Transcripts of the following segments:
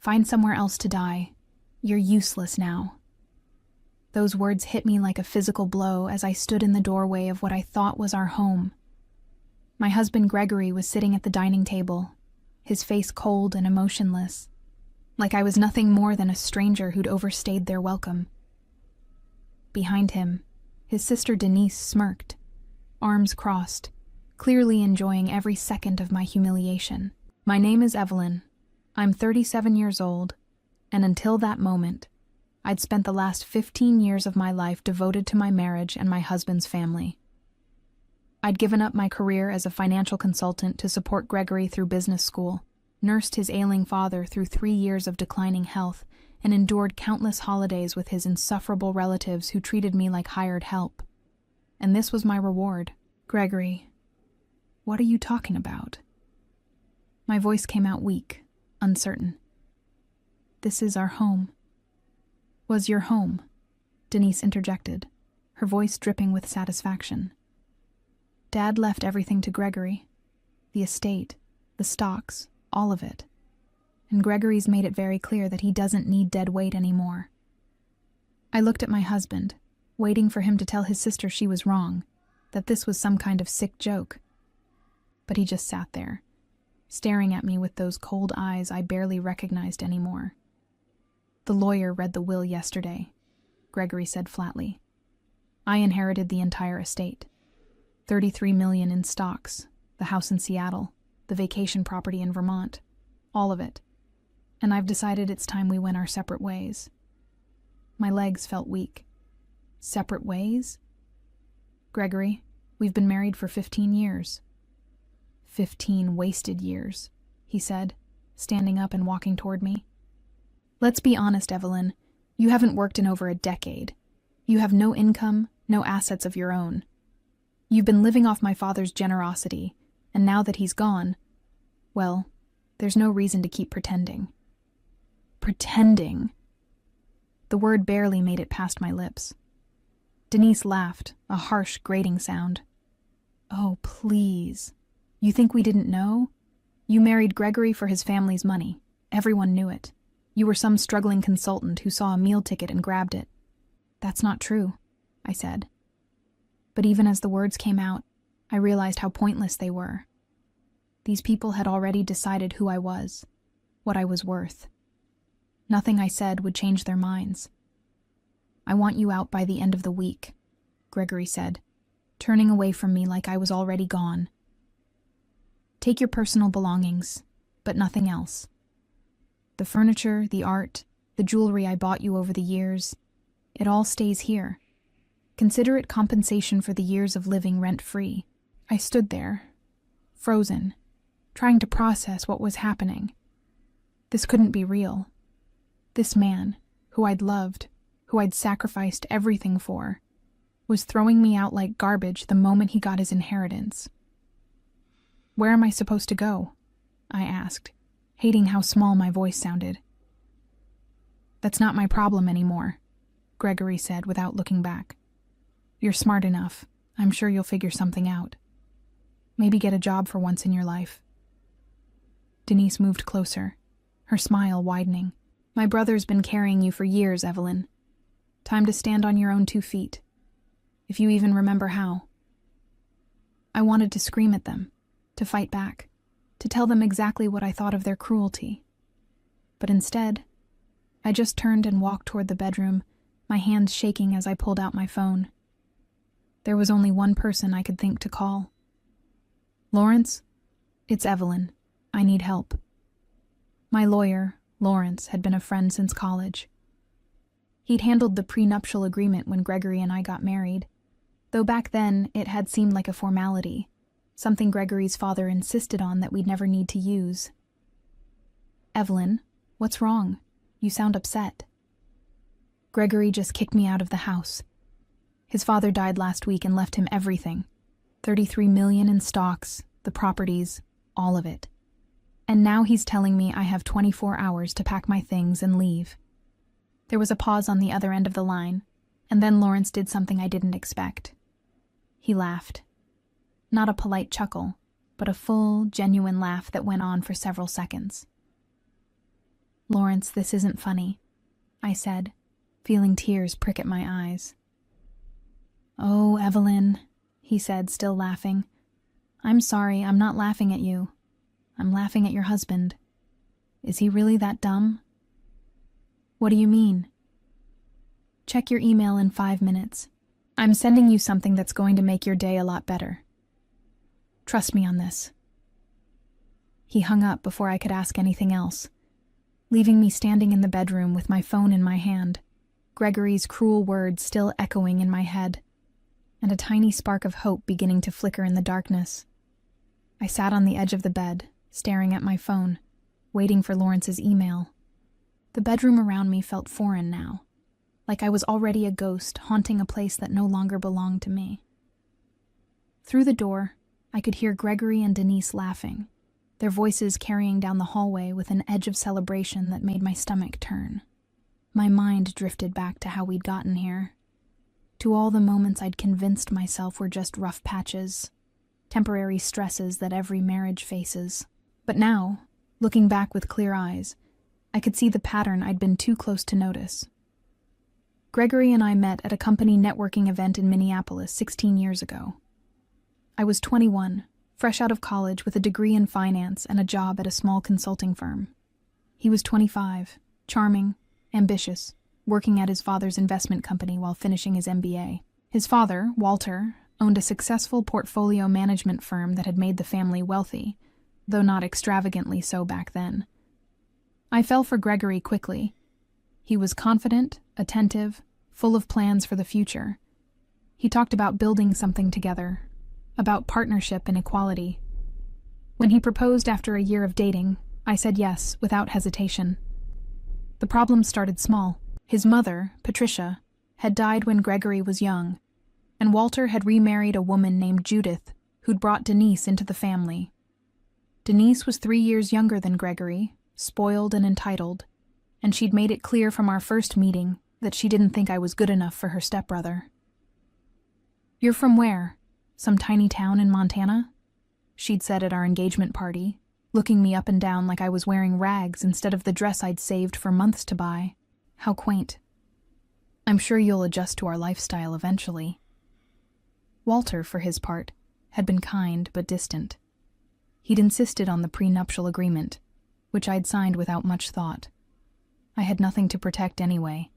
Find somewhere else to die. You're useless now." Those words hit me like a physical blow as I stood in the doorway of what I thought was our home. My husband Gregory was sitting at the dining table, his face cold and emotionless, like I was nothing more than a stranger who'd overstayed their welcome. Behind him, his sister Denise smirked, arms crossed, clearly enjoying every second of my humiliation. "My name is Evelyn. I'm 37 years old, and until that moment, I'd spent the last 15 years of my life devoted to my marriage and my husband's family. I'd given up my career as a financial consultant to support Gregory through business school, nursed his ailing father through 3 years of declining health, and endured countless holidays with his insufferable relatives who treated me like hired help. And this was my reward." "Gregory, what are you talking about?" My voice came out weak, uncertain. "This is our home." "Was your home," Denise interjected, her voice dripping with satisfaction. "Dad left everything to Gregory. The estate, the stocks, all of it. And Gregory's made it very clear that he doesn't need dead weight anymore." I looked at my husband, waiting for him to tell his sister she was wrong, that this was some kind of sick joke. But he just sat there, staring at me with those cold eyes I barely recognized anymore. "The lawyer read the will yesterday," Gregory said flatly. "I inherited the entire estate. 33 million in stocks, the house in Seattle, the vacation property in Vermont, all of it. And I've decided it's time we went our separate ways." My legs felt weak. "Separate ways?" "Gregory, we've been married for 15 years. 15 wasted years," he said, standing up and walking toward me. "Let's be honest, Evelyn. You haven't worked in over a decade. You have no income, no assets of your own. You've been living off my father's generosity, and now that he's gone, well, there's no reason to keep pretending." Pretending. The word barely made it past my lips. Denise laughed, a harsh, grating sound. "Oh, please. You think we didn't know? You married Gregory for his family's money. Everyone knew it. You were some struggling consultant who saw a meal ticket and grabbed it." "That's not true," I said. But even as the words came out, I realized how pointless they were. These people had already decided who I was, what I was worth. Nothing I said would change their minds. "I want you out by the end of the week," Gregory said, turning away from me like I was already gone. "Take your personal belongings, but nothing else. The furniture, the art, the jewelry I bought you over the years, it all stays here. Consider it compensation for the years of living rent-free." I stood there, frozen, trying to process what was happening. This couldn't be real. This man, who I'd loved, who I'd sacrificed everything for, was throwing me out like garbage the moment he got his inheritance. "Where am I supposed to go?" I asked, hating how small my voice sounded. "That's not my problem anymore," Gregory said without looking back. "You're smart enough. I'm sure you'll figure something out. Maybe get a job for once in your life." Denise moved closer, her smile widening. "My brother's been carrying you for years, Evelyn. Time to stand on your own 2 feet. If you even remember how." I wanted to scream at them, to fight back, to tell them exactly what I thought of their cruelty. But instead, I just turned and walked toward the bedroom, my hands shaking as I pulled out my phone. There was only one person I could think to call. "Lawrence? It's Evelyn. I need help." My lawyer, Lawrence, had been a friend since college. He'd handled the prenuptial agreement when Gregory and I got married, though back then it had seemed like a formality, something Gregory's father insisted on that we'd never need to use. "Evelyn, what's wrong? You sound upset." "Gregory just kicked me out of the house. His father died last week and left him everything. 33 million in stocks, the properties, all of it. And now he's telling me I have 24 hours to pack my things and leave." There was a pause on the other end of the line, and then Lawrence did something I didn't expect. He laughed. Not a polite chuckle, but a full, genuine laugh that went on for several seconds. "Lawrence, this isn't funny," I said, feeling tears prick at my eyes. "Oh, Evelyn," he said, still laughing. "I'm sorry, I'm not laughing at you. I'm laughing at your husband. Is he really that dumb?" "What do you mean?" "Check your email in 5 minutes. I'm sending you something that's going to make your day a lot better. Trust me on this." He hung up before I could ask anything else, leaving me standing in the bedroom with my phone in my hand, Gregory's cruel words still echoing in my head, and a tiny spark of hope beginning to flicker in the darkness. I sat on the edge of the bed, staring at my phone, waiting for Lawrence's email. The bedroom around me felt foreign now, like I was already a ghost haunting a place that no longer belonged to me. Through the door, I could hear Gregory and Denise laughing, their voices carrying down the hallway with an edge of celebration that made my stomach turn. My mind drifted back to how we'd gotten here, to all the moments I'd convinced myself were just rough patches, temporary stresses that every marriage faces. But now, looking back with clear eyes, I could see the pattern I'd been too close to notice. Gregory and I met at a company networking event in Minneapolis 16 years ago. I was 21, fresh out of college with a degree in finance and a job at a small consulting firm. He was 25, charming, ambitious, working at his father's investment company while finishing his MBA. His father, Walter, owned a successful portfolio management firm that had made the family wealthy, though not extravagantly so back then. I fell for Gregory quickly. He was confident, attentive, full of plans for the future. He talked about building something together, about partnership and equality. When he proposed after a year of dating, I said yes without hesitation. The problem started small. His mother, Patricia, had died when Gregory was young, and Walter had remarried a woman named Judith, who'd brought Denise into the family. Denise was 3 years younger than Gregory, spoiled and entitled, and she'd made it clear from our first meeting that she didn't think I was good enough for her stepbrother. "You're from where? Some tiny town in Montana?" she'd said at our engagement party, looking me up and down like I was wearing rags instead of the dress I'd saved for months to buy. How quaint. "I'm sure you'll adjust to our lifestyle eventually." Walter, for his part, had been kind but distant. He'd insisted on the prenuptial agreement, which I'd signed without much thought. I had nothing to protect anyway,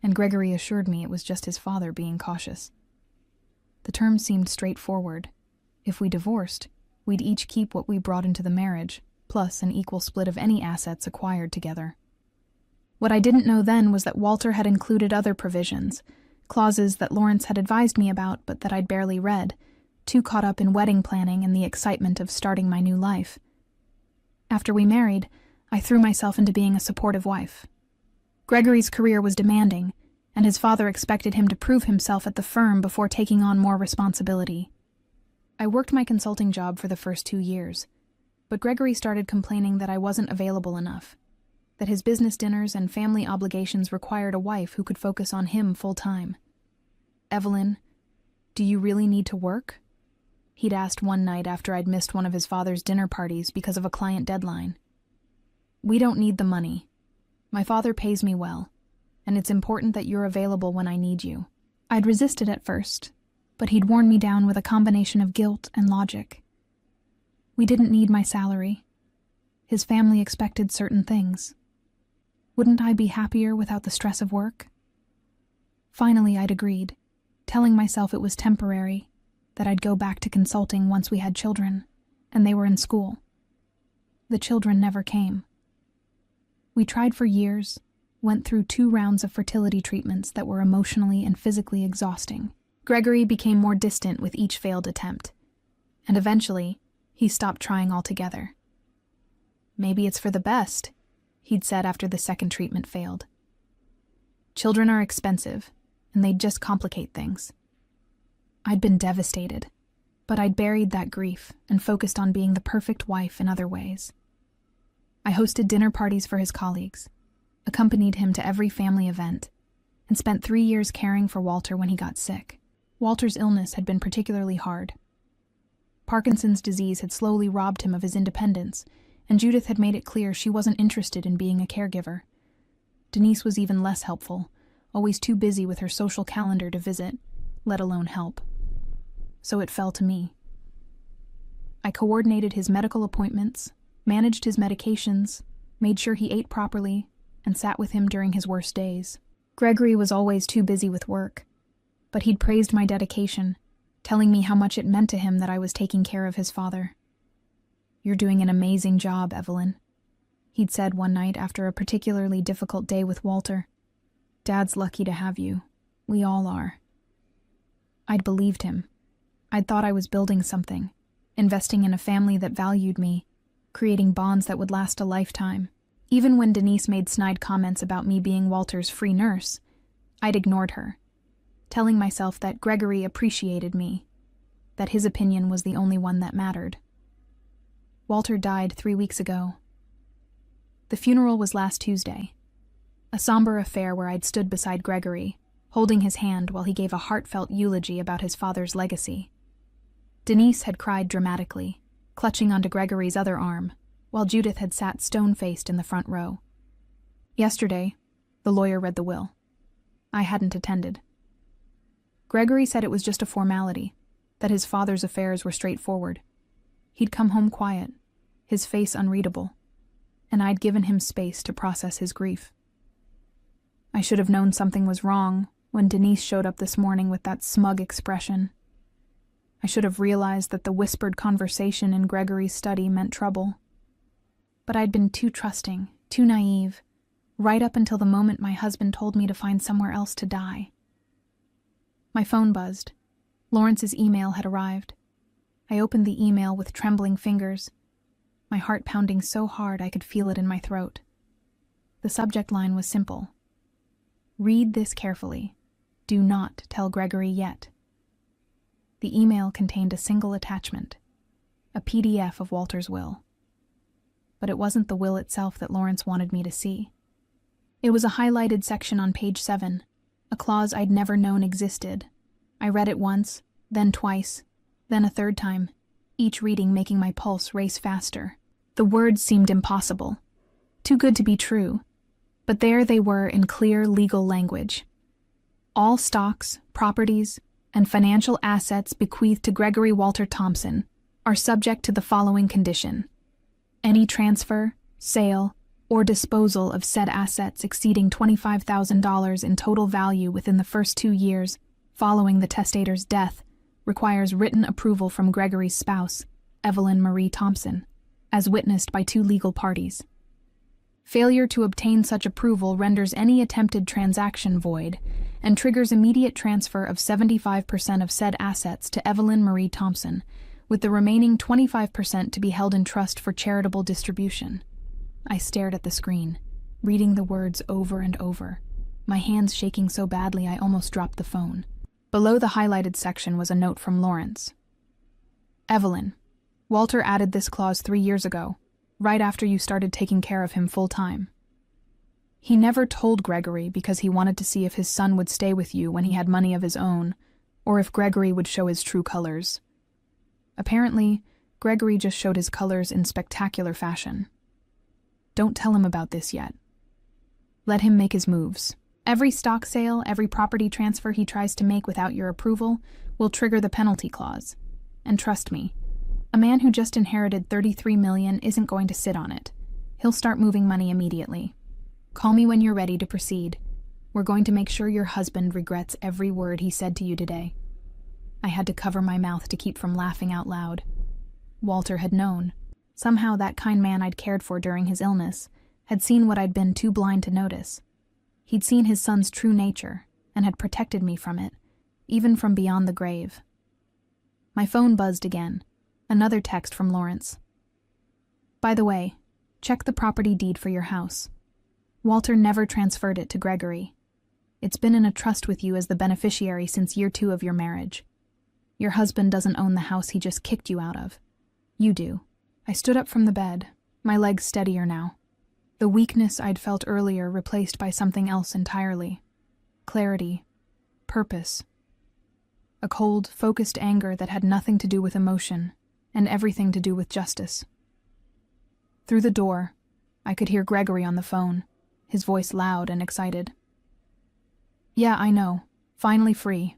and Gregory assured me it was just his father being cautious. The terms seemed straightforward. If we divorced, we'd each keep what we brought into the marriage, plus an equal split of any assets acquired together. What I didn't know then was that Walter had included other provisions, clauses that Lawrence had advised me about but that I'd barely read, too caught up in wedding planning and the excitement of starting my new life. After we married, I threw myself into being a supportive wife. Gregory's career was demanding, and his father expected him to prove himself at the firm before taking on more responsibility. I worked my consulting job for the first 2 years, but Gregory started complaining that I wasn't available enough, that his business dinners and family obligations required a wife who could focus on him full-time. "Evelyn, do you really need to work?" he'd asked one night after I'd missed one of his father's dinner parties because of a client deadline. "We don't need the money. My father pays me well, and it's important that you're available when I need you." I'd resisted at first, but he'd worn me down with a combination of guilt and logic. We didn't need my salary. His family expected certain things. Wouldn't I be happier without the stress of work? Finally, I'd agreed, telling myself it was temporary, that I'd go back to consulting once we had children, and they were in school. The children never came. We tried for years, went through 2 rounds of fertility treatments that were emotionally and physically exhausting. Gregory became more distant with each failed attempt, and eventually, he stopped trying altogether. "Maybe it's for the best," he'd said after the second treatment failed. "Children are expensive, and they'd just complicate things." I'd been devastated, but I'd buried that grief and focused on being the perfect wife in other ways. I hosted dinner parties for his colleagues, accompanied him to every family event, and spent 3 years caring for Walter when he got sick. Walter's illness had been particularly hard. Parkinson's disease had slowly robbed him of his independence, and Judith had made it clear she wasn't interested in being a caregiver. Denise was even less helpful, always too busy with her social calendar to visit, let alone help. So it fell to me. I coordinated his medical appointments, managed his medications, made sure he ate properly, and sat with him during his worst days. Gregory was always too busy with work, but he'd praised my dedication, telling me how much it meant to him that I was taking care of his father. "You're doing an amazing job, Evelyn," he'd said one night after a particularly difficult day with Walter. "Dad's lucky to have you. We all are." I'd believed him. I'd thought I was building something, investing in a family that valued me, creating bonds that would last a lifetime. Even when Denise made snide comments about me being Walter's free nurse, I'd ignored her, telling myself that Gregory appreciated me, that his opinion was the only one that mattered. Walter died 3 weeks ago. The funeral was last Tuesday, a somber affair where I'd stood beside Gregory, holding his hand while he gave a heartfelt eulogy about his father's legacy. Denise had cried dramatically, clutching onto Gregory's other arm, while Judith had sat stone-faced in the front row. Yesterday, the lawyer read the will. I hadn't attended. Gregory said it was just a formality, that his father's affairs were straightforward. He'd come home quiet, his face unreadable, and I'd given him space to process his grief. I should have known something was wrong when Denise showed up this morning with that smug expression. I should have realized that the whispered conversation in Gregory's study meant trouble. But I'd been too trusting, too naive, right up until the moment my husband told me to find somewhere else to die. My phone buzzed. Lawrence's email had arrived. I opened the email with trembling fingers, my heart pounding so hard I could feel it in my throat. The subject line was simple. "Read this carefully. Do not tell Gregory yet." The email contained a single attachment, a PDF of Walter's will. But it wasn't the will itself that Lawrence wanted me to see. It was a highlighted section on page 7, a clause I'd never known existed. I read it once, then twice, then a third time, each reading making my pulse race faster. The words seemed impossible, too good to be true, but there they were in clear legal language. All stocks, properties, and financial assets bequeathed to Gregory Walter Thompson are subject to the following condition: any transfer, sale, or disposal of said assets exceeding $25,000 in total value within the first 2 years following the testator's death requires written approval from Gregory's spouse, Evelyn Marie Thompson, as witnessed by 2 legal parties. Failure to obtain such approval renders any attempted transaction void and triggers immediate transfer of 75% of said assets to Evelyn Marie Thompson, with the remaining 25% to be held in trust for charitable distribution. I stared at the screen, reading the words over and over, my hands shaking so badly I almost dropped the phone. Below the highlighted section was a note from Lawrence. "Evelyn, Walter added this clause 3 years ago, right after you started taking care of him full-time. He never told Gregory because he wanted to see if his son would stay with you when he had money of his own, or if Gregory would show his true colors. Apparently, Gregory just showed his colors in spectacular fashion. Don't tell him about this yet. Let him make his moves. Every stock sale, every property transfer he tries to make without your approval will trigger the penalty clause. And trust me, a man who just inherited $33 million isn't going to sit on it. He'll start moving money immediately. Call me when you're ready to proceed. We're going to make sure your husband regrets every word he said to you today." I had to cover my mouth to keep from laughing out loud. Walter had known. Somehow that kind man I'd cared for during his illness had seen what I'd been too blind to notice. He'd seen his son's true nature and had protected me from it, even from beyond the grave. My phone buzzed again. Another text from Lawrence. "By the way, check the property deed for your house. Walter never transferred it to Gregory. It's been in a trust with you as the beneficiary since year 2 of your marriage. Your husband doesn't own the house he just kicked you out of. You do." I stood up from the bed, my legs steadier now. The weakness I'd felt earlier replaced by something else entirely. Clarity. Purpose. A cold, focused anger that had nothing to do with emotion, and everything to do with justice. Through the door, I could hear Gregory on the phone, his voice loud and excited. "Yeah, I know. Finally free.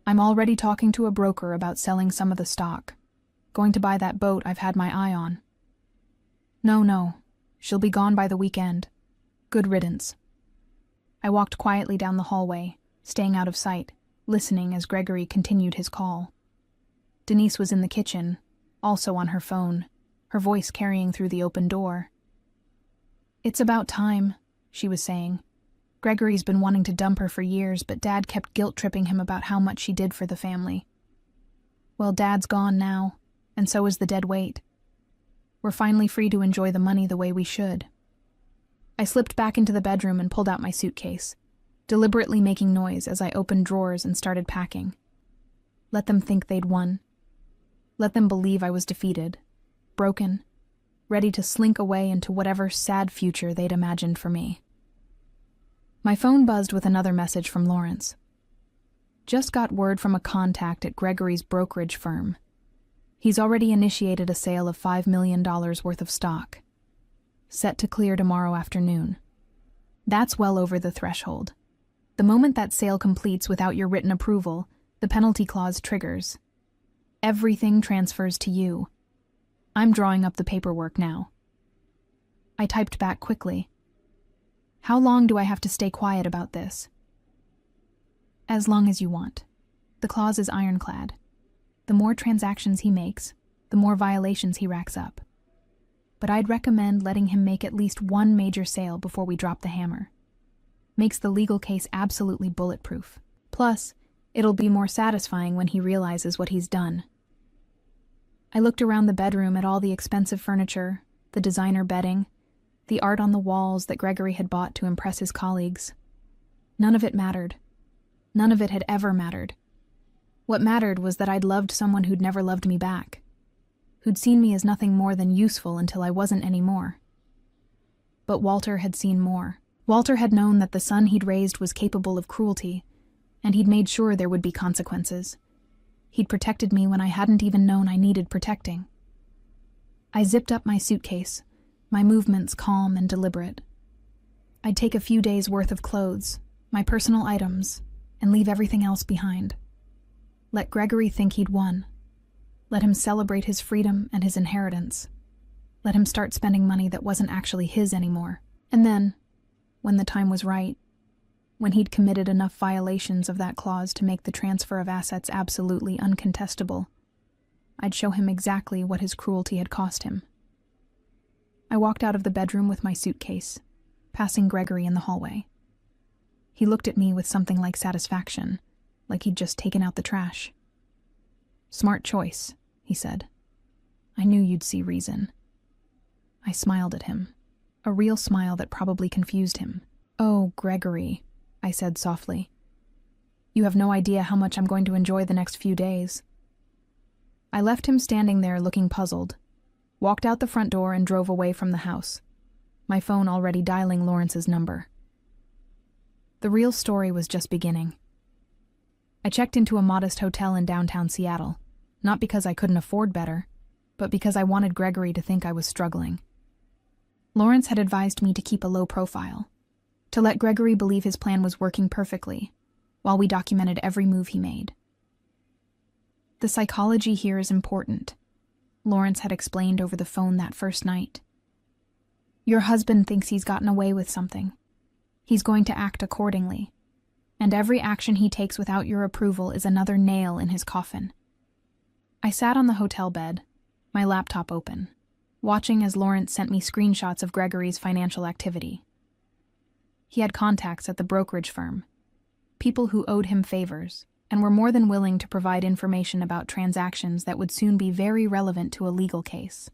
I'm already talking to a broker about selling some of the stock. Going to buy that boat I've had my eye on." No. She'll be gone by the weekend. Good riddance." I walked quietly down the hallway, staying out of sight, listening as Gregory continued his call. Denise was in the kitchen, also on her phone, her voice carrying through the open door. "It's about time," she was saying. "Gregory's been wanting to dump her for years, but Dad kept guilt-tripping him about how much she did for the family. Well, Dad's gone now, and so is the dead weight. We're finally free to enjoy the money the way we should." I slipped back into the bedroom and pulled out my suitcase, deliberately making noise as I opened drawers and started packing. Let them think they'd won. Let them believe I was defeated, broken, ready to slink away into whatever sad future they'd imagined for me. My phone buzzed with another message from Lawrence. "Just got word from a contact at Gregory's brokerage firm. He's already initiated a sale of $5 million worth of stock. Set to clear tomorrow afternoon. That's well over the threshold. The moment that sale completes without your written approval, the penalty clause triggers. Everything transfers to you. I'm drawing up the paperwork now." I typed back quickly. "How long do I have to stay quiet about this?" "As long as you want. The clause is ironclad. The more transactions he makes, the more violations he racks up. But I'd recommend letting him make at least one major sale before we drop the hammer. Makes the legal case absolutely bulletproof. Plus, it'll be more satisfying when he realizes what he's done." I looked around the bedroom at all the expensive furniture, the designer bedding, the art on the walls that Gregory had bought to impress his colleagues. None of it mattered. None of it had ever mattered. What mattered was that I'd loved someone who'd never loved me back, who'd seen me as nothing more than useful until I wasn't anymore. But Walter had seen more. Walter had known that the son he'd raised was capable of cruelty, and he'd made sure there would be consequences. He'd protected me when I hadn't even known I needed protecting. I zipped up my suitcase, my movements calm and deliberate. I'd take a few days' worth of clothes, my personal items, and leave everything else behind. Let Gregory think he'd won. Let him celebrate his freedom and his inheritance. Let him start spending money that wasn't actually his anymore. And then, when the time was right, when he'd committed enough violations of that clause to make the transfer of assets absolutely uncontestable, I'd show him exactly what his cruelty had cost him. I walked out of the bedroom with my suitcase, passing Gregory in the hallway. He looked at me with something like satisfaction, like he'd just taken out the trash. "Smart choice," he said. "I knew you'd see reason." I smiled at him, a real smile that probably confused him. "Oh, Gregory," I said softly. "You have no idea how much I'm going to enjoy the next few days." I left him standing there looking puzzled, walked out the front door and drove away from the house, my phone already dialing Lawrence's number. The real story was just beginning. I checked into a modest hotel in downtown Seattle, not because I couldn't afford better, but because I wanted Gregory to think I was struggling. Lawrence had advised me to keep a low profile, to let Gregory believe his plan was working perfectly, while we documented every move he made. "The psychology here is important," Lawrence had explained over the phone that first night. "Your husband thinks he's gotten away with something. He's going to act accordingly. And every action he takes without your approval is another nail in his coffin." I sat on the hotel bed, my laptop open, watching as Lawrence sent me screenshots of Gregory's financial activity. He had contacts at the brokerage firm, people who owed him favors, and were more than willing to provide information about transactions that would soon be very relevant to a legal case.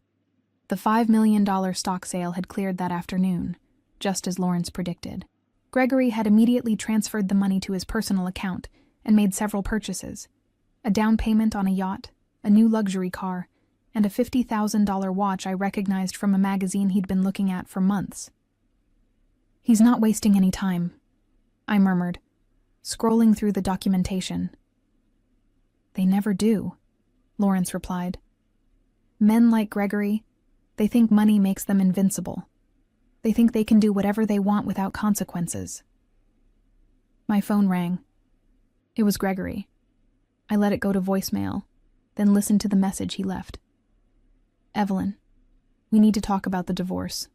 The $5 million stock sale had cleared that afternoon, just as Lawrence predicted. Gregory had immediately transferred the money to his personal account and made several purchases: a down payment on a yacht, a new luxury car, and a $50,000 watch I recognized from a magazine he'd been looking at for months. "He's not wasting any time," I murmured, scrolling through the documentation. "They never do," Lawrence replied. "Men like Gregory, They think money makes them invincible. They think they can do whatever they want without consequences. My phone rang. It was Gregory. I let it go to voicemail, then listened to the message he left. Evelyn, we need to talk about the divorce.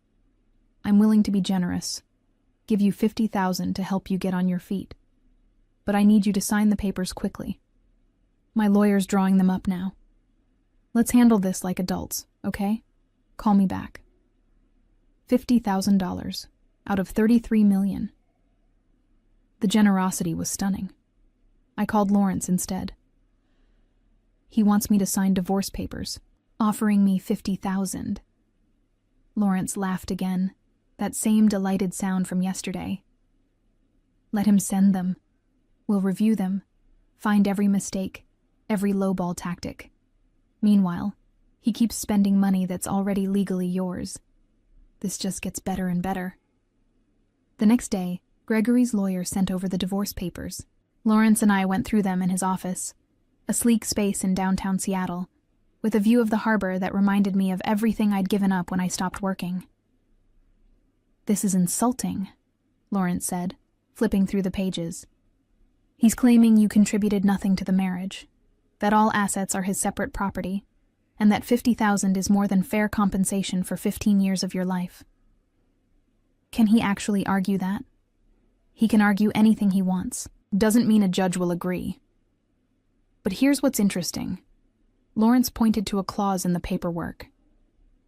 I'm willing to be generous, give you $50,000 to help you get on your feet. But I need you to sign the papers quickly. My lawyer's drawing them up now. Let's handle this like adults, okay? Call me back. $50,000 out of $33 million. The generosity was stunning. I called Lawrence instead. He wants me to sign divorce papers, offering me $50,000. Lawrence laughed again, that same delighted sound from yesterday. Let him send them. We'll review them, find every mistake, every lowball tactic. Meanwhile, he keeps spending money that's already legally yours. This just gets better and better. The next day, Gregory's lawyer sent over the divorce papers. Lawrence and I went through them in his office, a sleek space in downtown Seattle, with a view of the harbor that reminded me of everything I'd given up when I stopped working. This is insulting, Lawrence said, flipping through the pages. He's claiming you contributed nothing to the marriage, that all assets are his separate property, and that $50,000 is more than fair compensation for 15 years of your life. Can he actually argue that? He can argue anything he wants. Doesn't mean a judge will agree. But here's what's interesting. Lawrence pointed to a clause in the paperwork.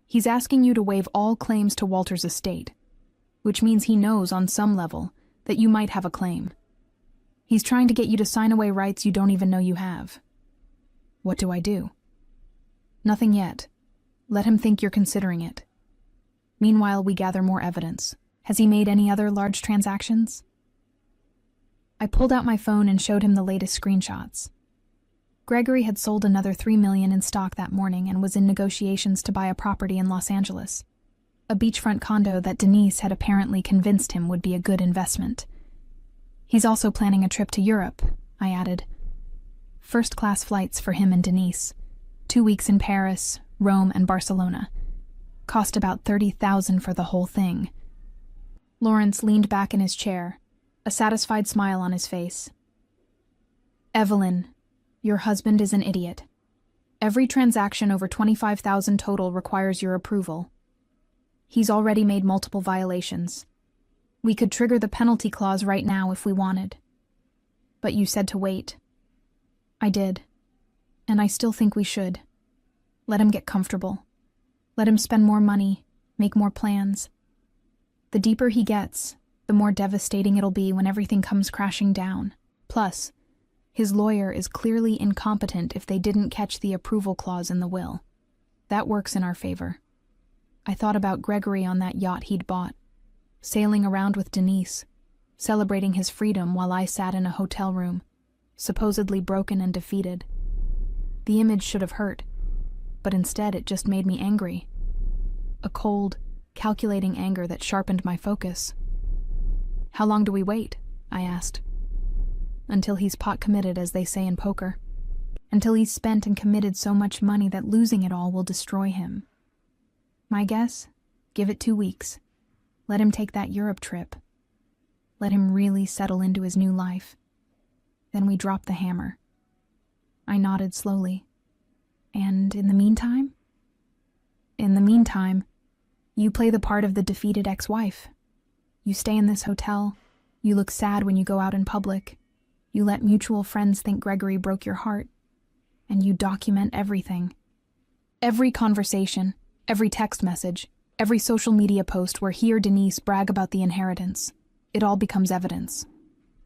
He's asking you to waive all claims to Walter's estate, which means he knows on some level that you might have a claim. He's trying to get you to sign away rights you don't even know you have. What do I do? Nothing yet. Let him think you're considering it. Meanwhile, we gather more evidence. Has he made any other large transactions? I pulled out my phone and showed him the latest screenshots. Gregory had sold another $3 million in stock that morning and was in negotiations to buy a property in Los Angeles, a beachfront condo that Denise had apparently convinced him would be a good investment. He's also planning a trip to Europe, I added. First-class flights for him and Denise. 2 weeks in Paris, Rome, and Barcelona. Cost about $30,000 for the whole thing. Lawrence leaned back in his chair, a satisfied smile on his face. Evelyn, your husband is an idiot. Every transaction over $25,000 total requires your approval. He's already made multiple violations. We could trigger the penalty clause right now if we wanted. But you said to wait. I did. And I still think we should. Let him get comfortable. Let him spend more money, make more plans. The deeper he gets, the more devastating it'll be when everything comes crashing down. Plus, his lawyer is clearly incompetent if they didn't catch the approval clause in the will. That works in our favor. I thought about Gregory on that yacht he'd bought, sailing around with Denise, celebrating his freedom while I sat in a hotel room, supposedly broken and defeated. The image should have hurt, but instead it just made me angry. A cold, calculating anger that sharpened my focus. How long do we wait? I asked. Until he's pot committed, as they say in poker. Until he's spent and committed so much money that losing it all will destroy him. My guess? Give it 2 weeks. Let him take that Europe trip. Let him really settle into his new life. Then we drop the hammer. I nodded slowly. And in the meantime? In the meantime, you play the part of the defeated ex-wife. You stay in this hotel. You look sad when you go out in public. You let mutual friends think Gregory broke your heart. And you document everything. Every conversation, every text message, every social media post where he or Denise brag about the inheritance. It all becomes evidence.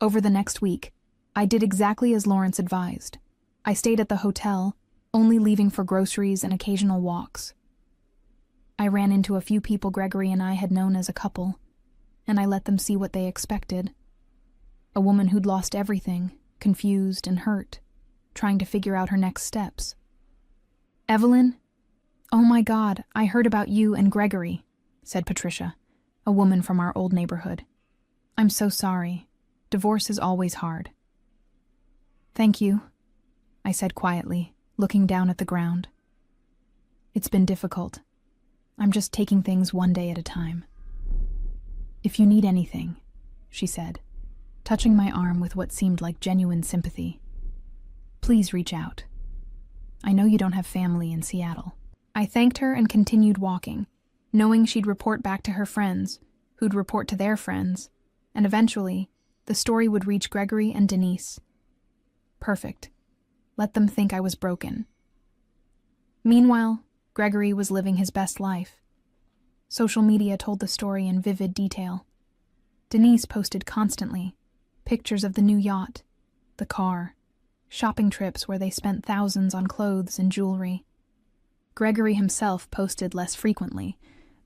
Over the next week, I did exactly as Lawrence advised. I stayed at the hotel, only leaving for groceries and occasional walks. I ran into a few people Gregory and I had known as a couple, and I let them see what they expected. A woman who'd lost everything, confused and hurt, trying to figure out her next steps. Evelyn? Oh my God, I heard about you and Gregory, said Patricia, a woman from our old neighborhood. I'm so sorry. Divorce is always hard. Thank you, I said quietly, looking down at the ground. It's been difficult. I'm just taking things one day at a time. If you need anything, she said, touching my arm with what seemed like genuine sympathy, please reach out. I know you don't have family in Seattle. I thanked her and continued walking, knowing she'd report back to her friends, who'd report to their friends, and eventually, the story would reach Gregory and Denise. Perfect. Let them think I was broken. Meanwhile, Gregory was living his best life. Social media told the story in vivid detail. Denise posted constantly, pictures of the new yacht, the car, shopping trips where they spent thousands on clothes and jewelry. Gregory himself posted less frequently,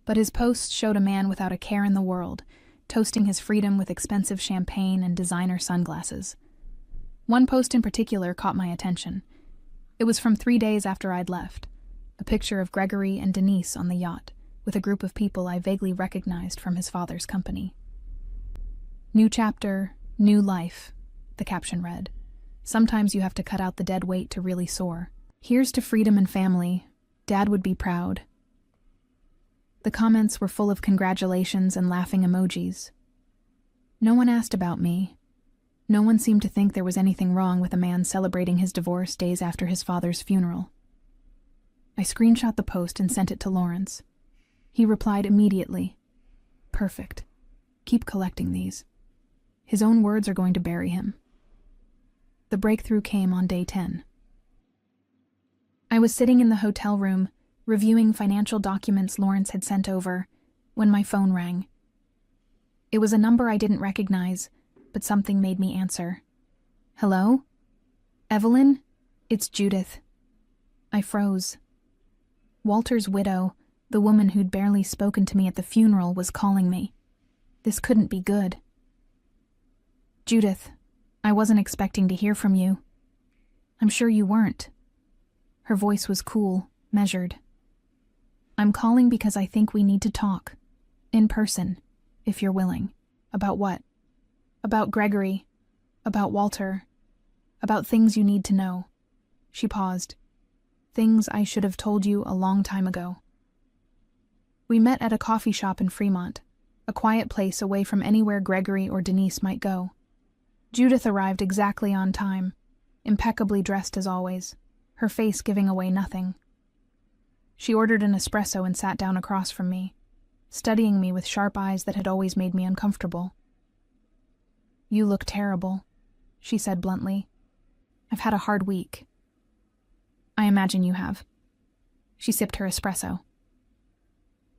but his posts showed a man without a care in the world, toasting his freedom with expensive champagne and designer sunglasses. One post in particular caught my attention. It was from 3 days after I'd left, a picture of Gregory and Denise on the yacht, with a group of people I vaguely recognized from his father's company. New chapter, new life, the caption read. Sometimes you have to cut out the dead weight to really soar. Here's to freedom and family. Dad would be proud. The comments were full of congratulations and laughing emojis. No one asked about me. No one seemed to think there was anything wrong with a man celebrating his divorce days after his father's funeral. I screenshot the post and sent it to Lawrence. He replied immediately. Perfect. Keep collecting these. His own words are going to bury him. The breakthrough came on day 10. I was sitting in the hotel room, reviewing financial documents Lawrence had sent over, when my phone rang. It was a number I didn't recognize, but something made me answer. Hello? Evelyn? It's Judith. I froze. Walter's widow, the woman who'd barely spoken to me at the funeral, was calling me. This couldn't be good. Judith, I wasn't expecting to hear from you. I'm sure you weren't. Her voice was cool, measured. I'm calling because I think we need to talk. In person, if you're willing. About what? About Gregory. About Walter. About things you need to know. She paused. Things I should have told you a long time ago. We met at a coffee shop in Fremont, a quiet place away from anywhere Gregory or Denise might go. Judith arrived exactly on time, impeccably dressed as always, her face giving away nothing. She ordered an espresso and sat down across from me, studying me with sharp eyes that had always made me uncomfortable. You look terrible, she said bluntly. I've had a hard week. I imagine you have. She sipped her espresso.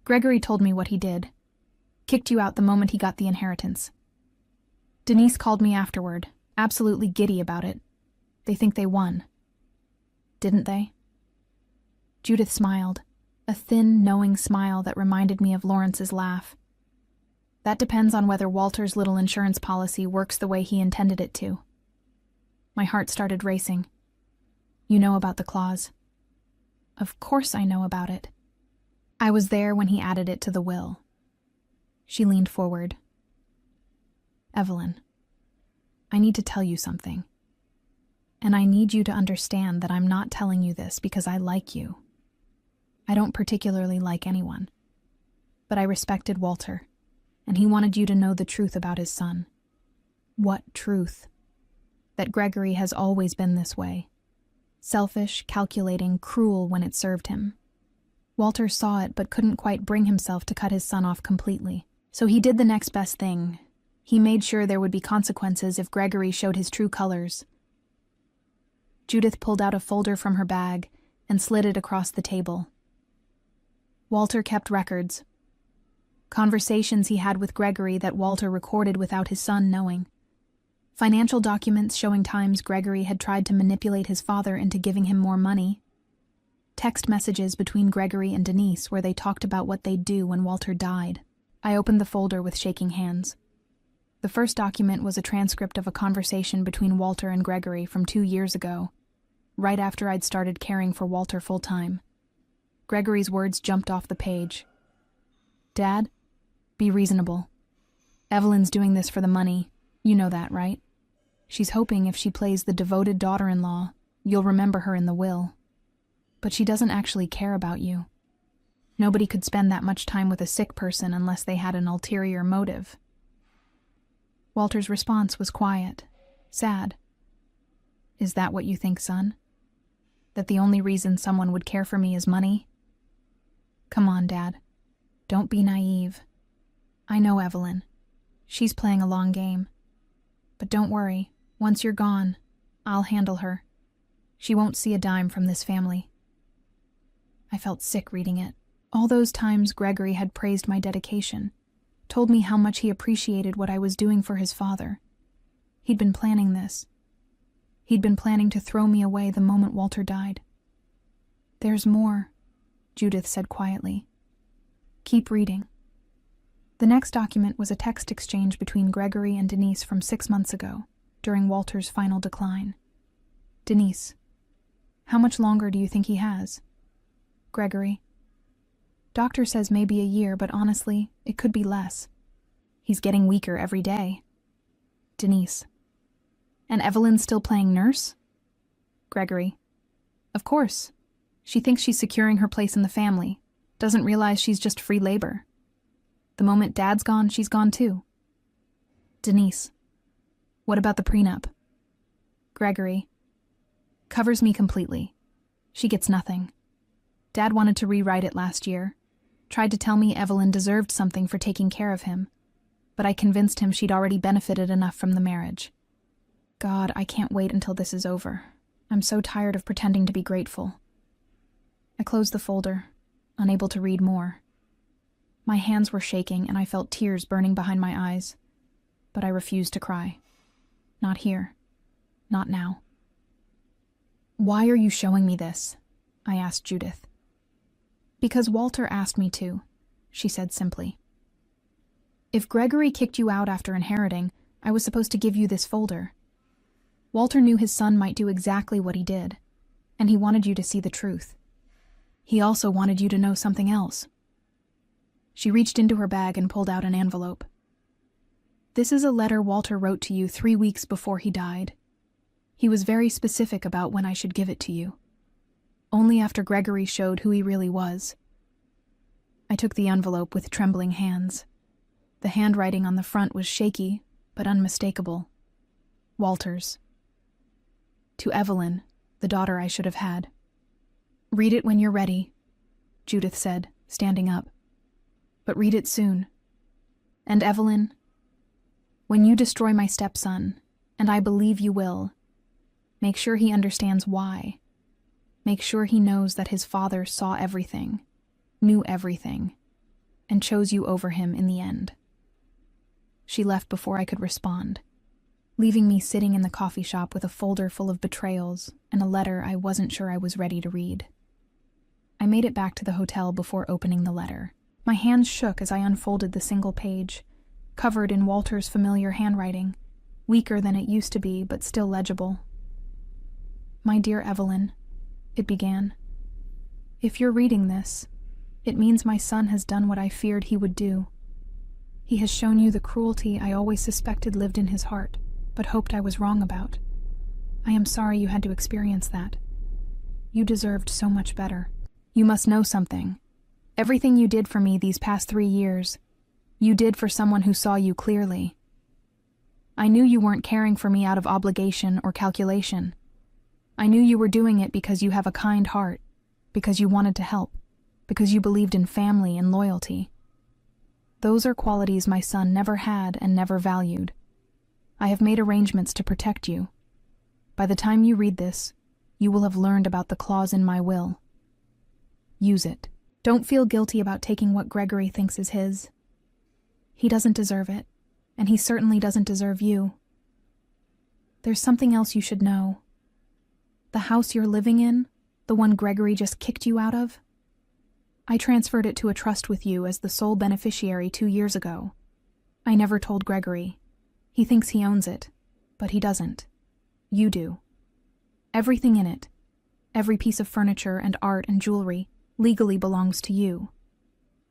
Gregory told me what he did. Kicked you out the moment he got the inheritance. Denise called me afterward, absolutely giddy about it. They think they won. Didn't they? Judith smiled, a thin, knowing smile that reminded me of Lawrence's laugh. That depends on whether Walter's little insurance policy works the way he intended it to. My heart started racing. You know about the clause. Of course I know about it. I was there when he added it to the will. She leaned forward. Evelyn, I need to tell you something. And I need you to understand that I'm not telling you this because I like you. I don't particularly like anyone. But I respected Walter, and he wanted you to know the truth about his son. What truth? That Gregory has always been this way. Selfish, calculating, cruel when it served him. Walter saw it but couldn't quite bring himself to cut his son off completely. So he did the next best thing. He made sure there would be consequences if Gregory showed his true colors. Judith pulled out a folder from her bag and slid it across the table. Walter kept records. Conversations he had with Gregory that Walter recorded without his son knowing. Financial documents showing times Gregory had tried to manipulate his father into giving him more money. Text messages between Gregory and Denise where they talked about what they'd do when Walter died. I opened the folder with shaking hands. The first document was a transcript of a conversation between Walter and Gregory from 2 years ago, right after I'd started caring for Walter full-time. Gregory's words jumped off the page. Dad, be reasonable. Evelyn's doing this for the money. You know that, right? She's hoping if she plays the devoted daughter-in-law, you'll remember her in the will. But she doesn't actually care about you. Nobody could spend that much time with a sick person unless they had an ulterior motive. Walter's response was quiet, sad. Is that what you think, son? That the only reason someone would care for me is money? Come on, Dad. Don't be naive. I know Evelyn. She's playing a long game. But don't worry, once you're gone, I'll handle her. She won't see a dime from this family. I felt sick reading it. All those times Gregory had praised my dedication, told me how much he appreciated what I was doing for his father. He'd been planning this. He'd been planning to throw me away the moment Walter died. There's more, Judith said quietly. Keep reading. The next document was a text exchange between Gregory and Denise from 6 months ago, during Walter's final decline. Denise, how much longer do you think he has? Gregory, doctor says maybe a year, but honestly, it could be less. He's getting weaker every day. Denise, and Evelyn's still playing nurse? Gregory, of course. She thinks she's securing her place in the family, doesn't realize she's just free labor. The moment Dad's gone, she's gone too. Denise, what about the prenup? Gregory, covers me completely. She gets nothing. Dad wanted to rewrite it last year, tried to tell me Evelyn deserved something for taking care of him, but I convinced him she'd already benefited enough from the marriage. God, I can't wait until this is over. I'm so tired of pretending to be grateful. I closed the folder, unable to read more. My hands were shaking and I felt tears burning behind my eyes, but I refused to cry. Not here. Not now. Why are you showing me this? I asked Judith. Because Walter asked me to, she said simply. If Gregory kicked you out after inheriting, I was supposed to give you this folder. Walter knew his son might do exactly what he did, and he wanted you to see the truth. He also wanted you to know something else. She reached into her bag and pulled out an envelope. This is a letter Walter wrote to you 3 weeks before he died. He was very specific about when I should give it to you. Only after Gregory showed who he really was. I took the envelope with trembling hands. The handwriting on the front was shaky, but unmistakable. Walter's. To Evelyn, the daughter I should have had. Read it when you're ready, Judith said, standing up. But read it soon. And Evelyn, when you destroy my stepson, and I believe you will, make sure he understands why. Make sure he knows that his father saw everything, knew everything, and chose you over him in the end. She left before I could respond, leaving me sitting in the coffee shop with a folder full of betrayals and a letter I wasn't sure I was ready to read. I made it back to the hotel before opening the letter. My hands shook as I unfolded the single page, covered in Walter's familiar handwriting, weaker than it used to be, but still legible. My dear Evelyn, it began. If you're reading this, it means my son has done what I feared he would do. He has shown you the cruelty I always suspected lived in his heart, but hoped I was wrong about. I am sorry you had to experience that. You deserved so much better. You must know something. Everything you did for me these past 3 years, you did for someone who saw you clearly. I knew you weren't caring for me out of obligation or calculation. I knew you were doing it because you have a kind heart, because you wanted to help, because you believed in family and loyalty. Those are qualities my son never had and never valued. I have made arrangements to protect you. By the time you read this, you will have learned about the clause in my will. Use it. Don't feel guilty about taking what Gregory thinks is his. He doesn't deserve it, and he certainly doesn't deserve you. There's something else you should know. The house you're living in, the one Gregory just kicked you out of, I transferred it to a trust with you as the sole beneficiary 2 years ago. I never told Gregory. He thinks he owns it, but he doesn't. You do. Everything in it, every piece of furniture and art and jewelry, legally belongs to you.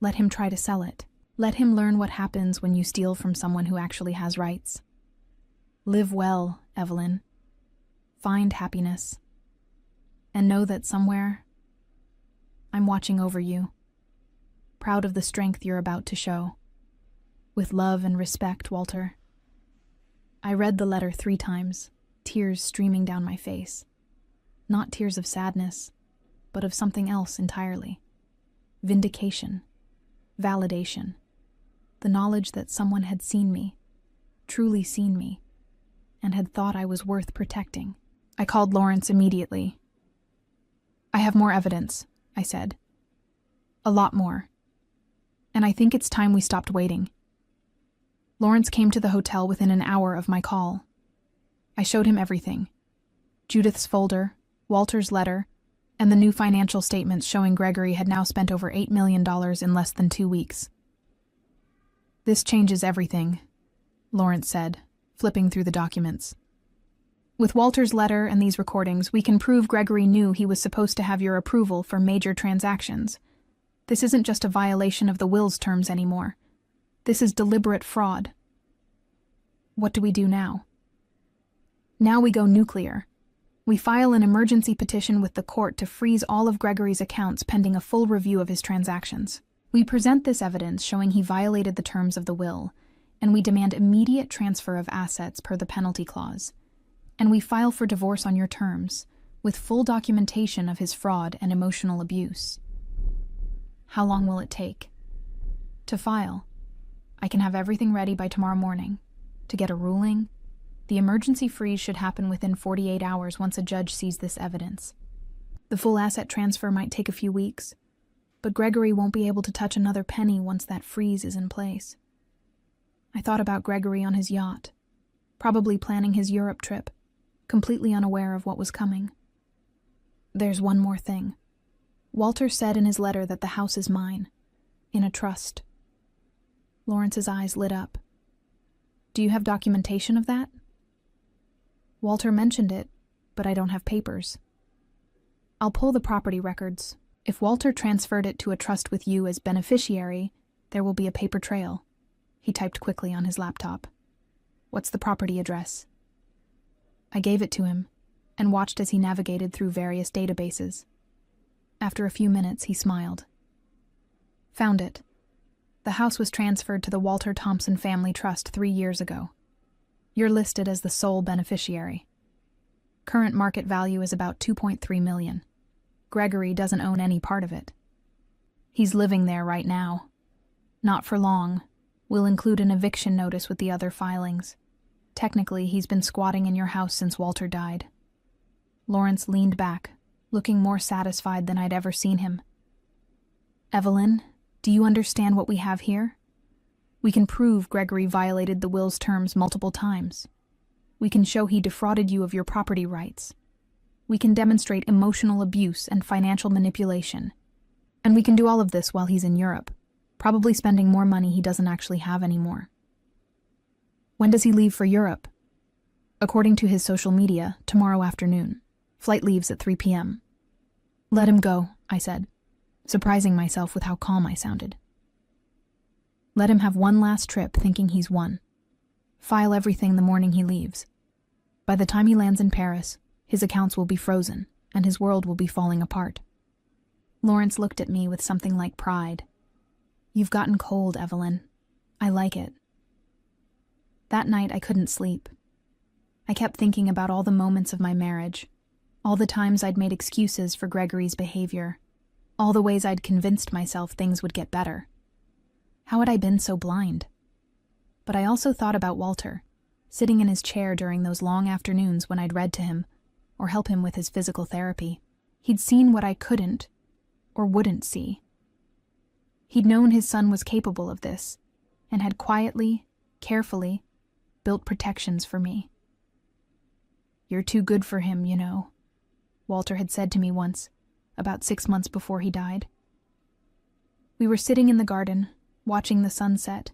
Let him try to sell it. Let him learn what happens when you steal from someone who actually has rights. Live well, Evelyn. Find happiness. And know that somewhere, I'm watching over you. proud of the strength you're about to show. With love and respect, Walter. I read the letter 3 times, tears streaming down my face. Not tears of sadness, but of something else entirely. Vindication. Validation. The knowledge that someone had seen me, truly seen me, and had thought I was worth protecting. I called Lawrence immediately. "I have more evidence," I said. "A lot more. And I think it's time we stopped waiting." Lawrence came to the hotel within an hour of my call. I showed him everything. Judith's folder, Walter's letter, and the new financial statements showing Gregory had now spent over $8 million in less than 2 weeks. "This changes everything," Lawrence said, flipping through the documents. "With Walter's letter and these recordings, we can prove Gregory knew he was supposed to have your approval for major transactions. This isn't just a violation of the will's terms anymore. This is deliberate fraud." "What do we do now?" "Now we go nuclear. We file an emergency petition with the court to freeze all of Gregory's accounts pending a full review of his transactions. We present this evidence showing he violated the terms of the will, and we demand immediate transfer of assets per the penalty clause. And we file for divorce on your terms, with full documentation of his fraud and emotional abuse." "How long will it take?" "To file. I can have everything ready by tomorrow morning. To get a ruling, the emergency freeze should happen within 48 hours once a judge sees this evidence. The full asset transfer might take a few weeks, but Gregory won't be able to touch another penny once that freeze is in place." I thought about Gregory on his yacht, probably planning his Europe trip, completely unaware of what was coming. "There's one more thing. Walter said in his letter that the house is mine, in a trust." Lawrence's eyes lit up. "Do you have documentation of that?" "Walter mentioned it, but I don't have papers." "I'll pull the property records. If Walter transferred it to a trust with you as beneficiary, there will be a paper trail." He typed quickly on his laptop. "What's the property address?" I gave it to him and watched as he navigated through various databases. After a few minutes, he smiled. "Found it. The house was transferred to the Walter Thompson Family Trust 3 years ago. You're listed as the sole beneficiary. Current market value is about $2.3 million. Gregory doesn't own any part of it. He's living there right now. Not for long. We'll include an eviction notice with the other filings. Technically, he's been squatting in your house since Walter died." Lawrence leaned back, looking more satisfied than I'd ever seen him. "Evelyn, do you understand what we have here? We can prove Gregory violated the will's terms multiple times. We can show he defrauded you of your property rights. We can demonstrate emotional abuse and financial manipulation. And we can do all of this while he's in Europe, probably spending more money he doesn't actually have anymore." "When does he leave for Europe?" "According to his social media, tomorrow afternoon. Flight leaves at 3 p.m. "Let him go," I said, surprising myself with how calm I sounded. "Let him have one last trip thinking he's won. File everything the morning he leaves. By the time he lands in Paris, his accounts will be frozen, and his world will be falling apart." Lawrence looked at me with something like pride. "You've gotten cold, Evelyn. I like it." That night I couldn't sleep. I kept thinking about all the moments of my marriage, all the times I'd made excuses for Gregory's behavior, all the ways I'd convinced myself things would get better. How had I been so blind? But I also thought about Walter, sitting in his chair during those long afternoons when I'd read to him, or help him with his physical therapy. He'd seen what I couldn't, or wouldn't see. He'd known his son was capable of this, and had quietly, carefully, built protections for me. "You're too good for him, you know," Walter had said to me once, about 6 months before he died. We were sitting in the garden, watching the sunset,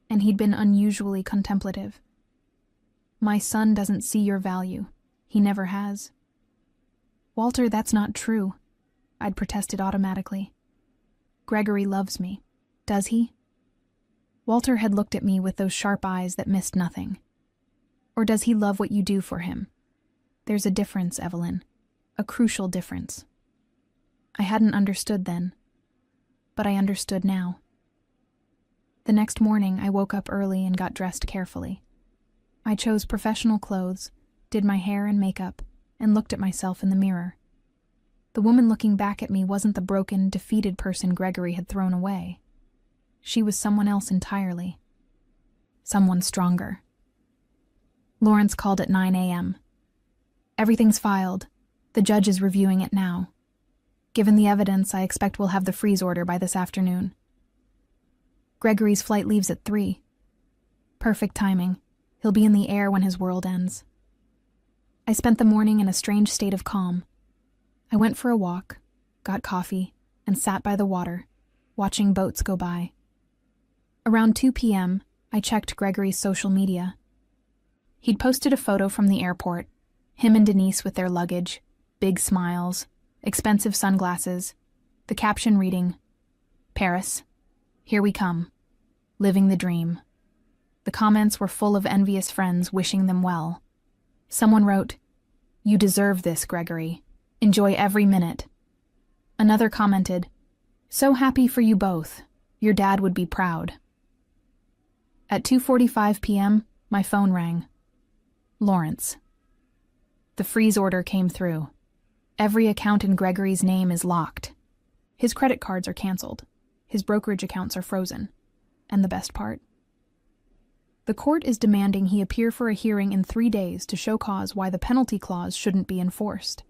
and he'd been unusually contemplative. "My son doesn't see your value. He never has." "Walter, that's not true," I'd protested automatically. "Gregory loves me. Does he?" Walter had looked at me with those sharp eyes that missed nothing. "Or does he love what you do for him? There's a difference, Evelyn. A crucial difference." I hadn't understood then. but I understood now. The next morning, I woke up early and got dressed carefully. I chose professional clothes, did my hair and makeup, and looked at myself in the mirror. The woman looking back at me wasn't the broken, defeated person Gregory had thrown away. She was someone else entirely. Someone stronger. Lawrence called at 9 a.m. Everything's filed. The judge is reviewing it now. Given the evidence, I expect we'll have the freeze order by this afternoon. Gregory's flight leaves at 3. Perfect timing. He'll be in the air when his world ends. I spent the morning in a strange state of calm. I went for a walk, got coffee, and sat by the water, watching boats go by. Around 2 p.m., I checked Gregory's social media. He'd posted a photo from the airport, him and Denise with their luggage, big smiles, expensive sunglasses, the caption reading, "Paris, here we come, living the dream." The comments were full of envious friends wishing them well. Someone wrote, "You deserve this, Gregory. Enjoy every minute." Another commented, "So happy for you both. Your dad would be proud." At 2:45 p.m., my phone rang. Lawrence. The freeze order came through. Every account in Gregory's name is locked. His credit cards are canceled. His brokerage accounts are frozen. And the best part? The court is demanding he appear for a hearing in 3 days to show cause why the penalty clause shouldn't be enforced.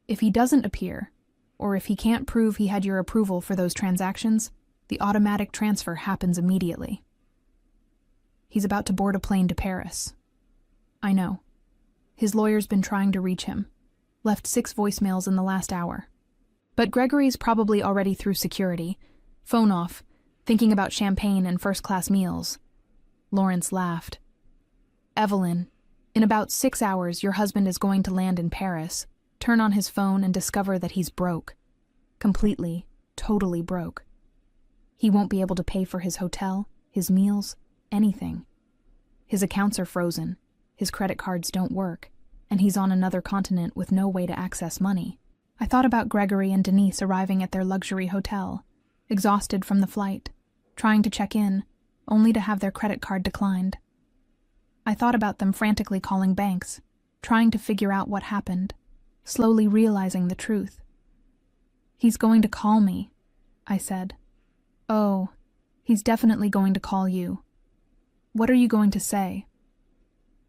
If he doesn't appear, or if he can't prove he had your approval for those transactions, the automatic transfer happens immediately. He's about to board a plane to Paris. I know. His lawyer's been trying to reach him. Left 6 voicemails in the last hour. But Gregory's probably already through security. Phone off, thinking about champagne and first-class meals. Lawrence laughed. "Evelyn, in about 6 hours your husband is going to land in Paris, turn on his phone and discover that he's broke. Completely, totally broke. He won't be able to pay for his hotel, his meals, anything. His accounts are frozen, his credit cards don't work, and he's on another continent with no way to access money." I thought about Gregory and Denise arriving at their luxury hotel, exhausted from the flight, trying to check in, only to have their credit card declined. I thought about them frantically calling banks, trying to figure out what happened, slowly realizing the truth. "He's going to call me," I said. "Oh, he's definitely going to call you. What are you going to say?"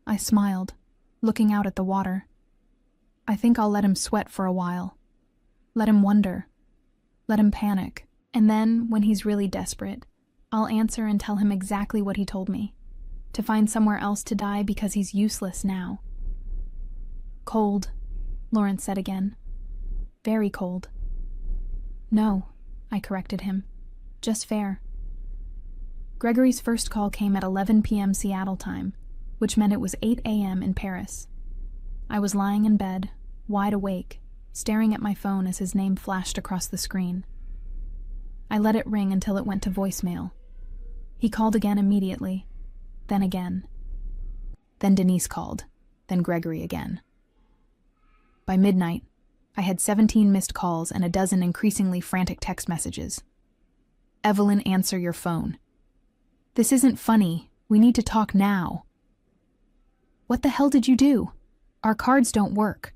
I smiled, looking out at the water. "I think I'll let him sweat for a while. Let him wonder. Let him panic. And then, when he's really desperate, I'll answer and tell him exactly what he told me. To find somewhere else to die because he's useless now." "Cold," Lawrence said again. "Very cold." "No," I corrected him. "Just fair." Gregory's first call came at 11 p.m. Seattle time, which meant it was 8 a.m. in Paris. I was lying in bed, wide awake, staring at my phone as his name flashed across the screen. I let it ring until it went to voicemail. He called again immediately, then again. Then Denise called, then Gregory again. By midnight, I had 17 missed calls and a dozen increasingly frantic text messages. "Evelyn, answer your phone. This isn't funny. We need to talk now. What the hell did you do? Our cards don't work.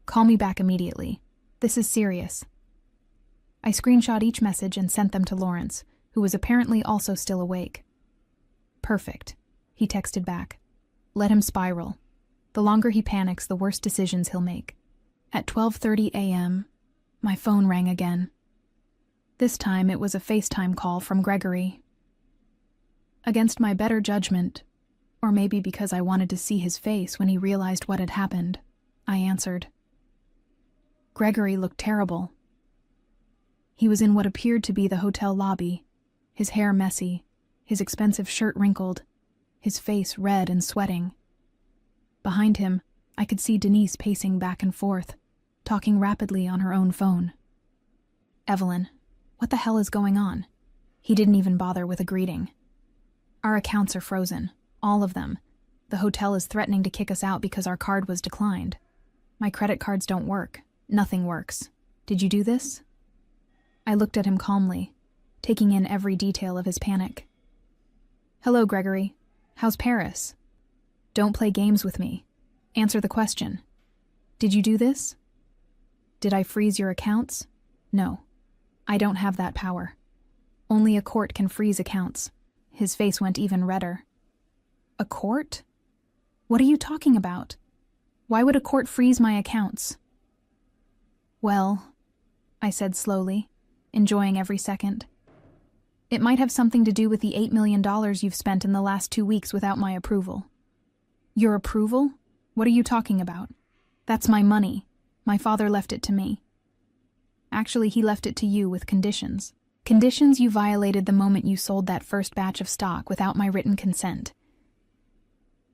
Call me back immediately. This is serious." I screenshot each message and sent them to Lawrence, who was apparently also still awake. "Perfect," he texted back. "Let him spiral. The longer he panics, the worse decisions he'll make." At 12:30 a.m., my phone rang again. This time it was a FaceTime call from Gregory. Against my better judgment, or maybe because I wanted to see his face when he realized what had happened, I answered. Gregory looked terrible. He was in what appeared to be the hotel lobby, his hair messy, his expensive shirt wrinkled, his face red and sweating. Behind him, I could see Denise pacing back and forth, talking rapidly on her own phone. "Evelyn, what the hell is going on?" He didn't even bother with a greeting. "Our accounts are frozen, all of them. The hotel is threatening to kick us out because our card was declined. My credit cards don't work. Nothing works. Did you do this?" I looked at him calmly, taking in every detail of his panic. "Hello, Gregory. How's Paris? Don't play games with me. Answer the question. Did you do this? Did I freeze your accounts? No. I don't have that power. Only a court can freeze accounts." His face went even redder. "A court? What are you talking about? Why would a court freeze my accounts?" "Well," I said slowly, enjoying every second, "it might have something to do with the $8 million you've spent in the last 2 weeks without my approval." "Your approval? What are you talking about? That's my money. My father left it to me." "Actually, he left it to you with conditions. Conditions you violated the moment you sold that first batch of stock without my written consent."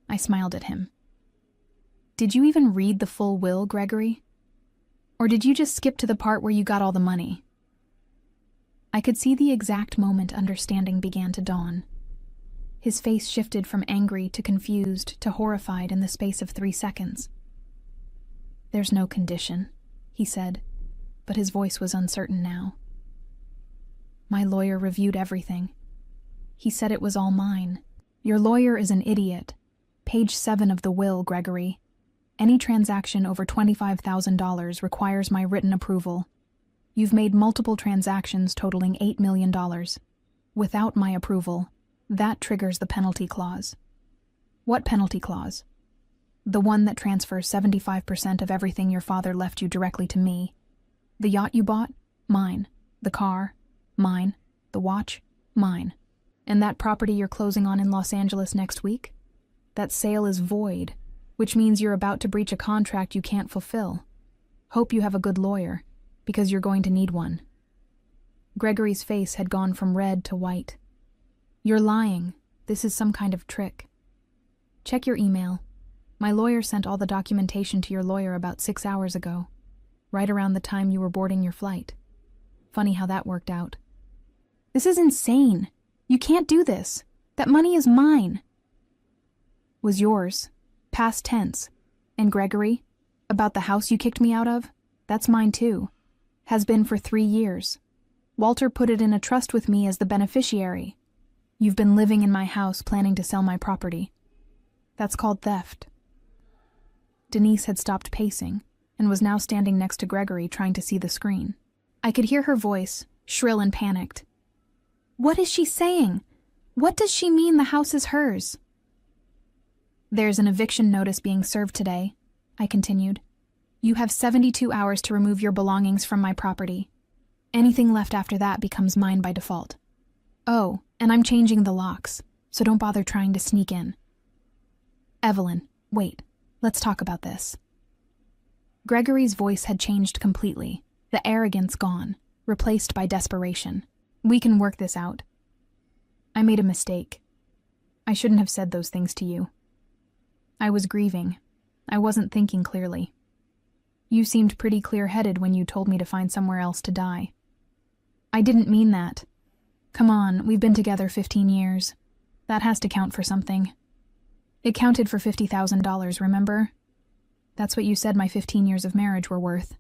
I smiled at him. "Did you even read the full will, Gregory? Or did you just skip to the part where you got all the money?" I could see the exact moment understanding began to dawn. His face shifted from angry to confused to horrified in the space of 3 seconds. "There's no condition," he said, but his voice was uncertain now. "My lawyer reviewed everything. He said it was all mine." "Your lawyer is an idiot. Page 7 of the will, Gregory. Any transaction over $25,000 requires my written approval. You've made multiple transactions totaling $8 million. Without my approval, that triggers the penalty clause." "What penalty clause?" "The one that transfers 75% of everything your father left you directly to me. The yacht you bought? Mine. The car? Mine. The watch? Mine. And that property you're closing on in Los Angeles next week? That sale is void, which means you're about to breach a contract you can't fulfill. Hope you have a good lawyer, because you're going to need one." Gregory's face had gone from red to white. "You're lying. This is some kind of trick. Check your email. My lawyer sent all the documentation to your lawyer about 6 hours ago, right around the time you were boarding your flight. Funny how that worked out." "This is insane. You can't do this. That money is mine." "Was yours. Past tense. And Gregory, about the house you kicked me out of, that's mine too. Has been for 3 years. Walter put it in a trust with me as the beneficiary. You've been living in my house planning to sell my property. That's called theft." Denise had stopped pacing and was now standing next to Gregory trying to see the screen. I could hear her voice, shrill and panicked. "What is she saying? What does she mean the house is hers?" "There's an eviction notice being served today," I continued. "You have 72 hours to remove your belongings from my property. Anything left after that becomes mine by default. Oh, and I'm changing the locks, so don't bother trying to sneak in." "Evelyn, wait. Let's talk about this." Gregory's voice had changed completely, the arrogance gone, replaced by desperation. "We can work this out. I made a mistake. I shouldn't have said those things to you. I was grieving. I wasn't thinking clearly. You seemed pretty clear-headed when you told me to find somewhere else to die. I didn't mean that. Come on, we've been together 15 years. That has to count for something. It counted for $50,000, remember? That's what you said my 15 years of marriage were worth.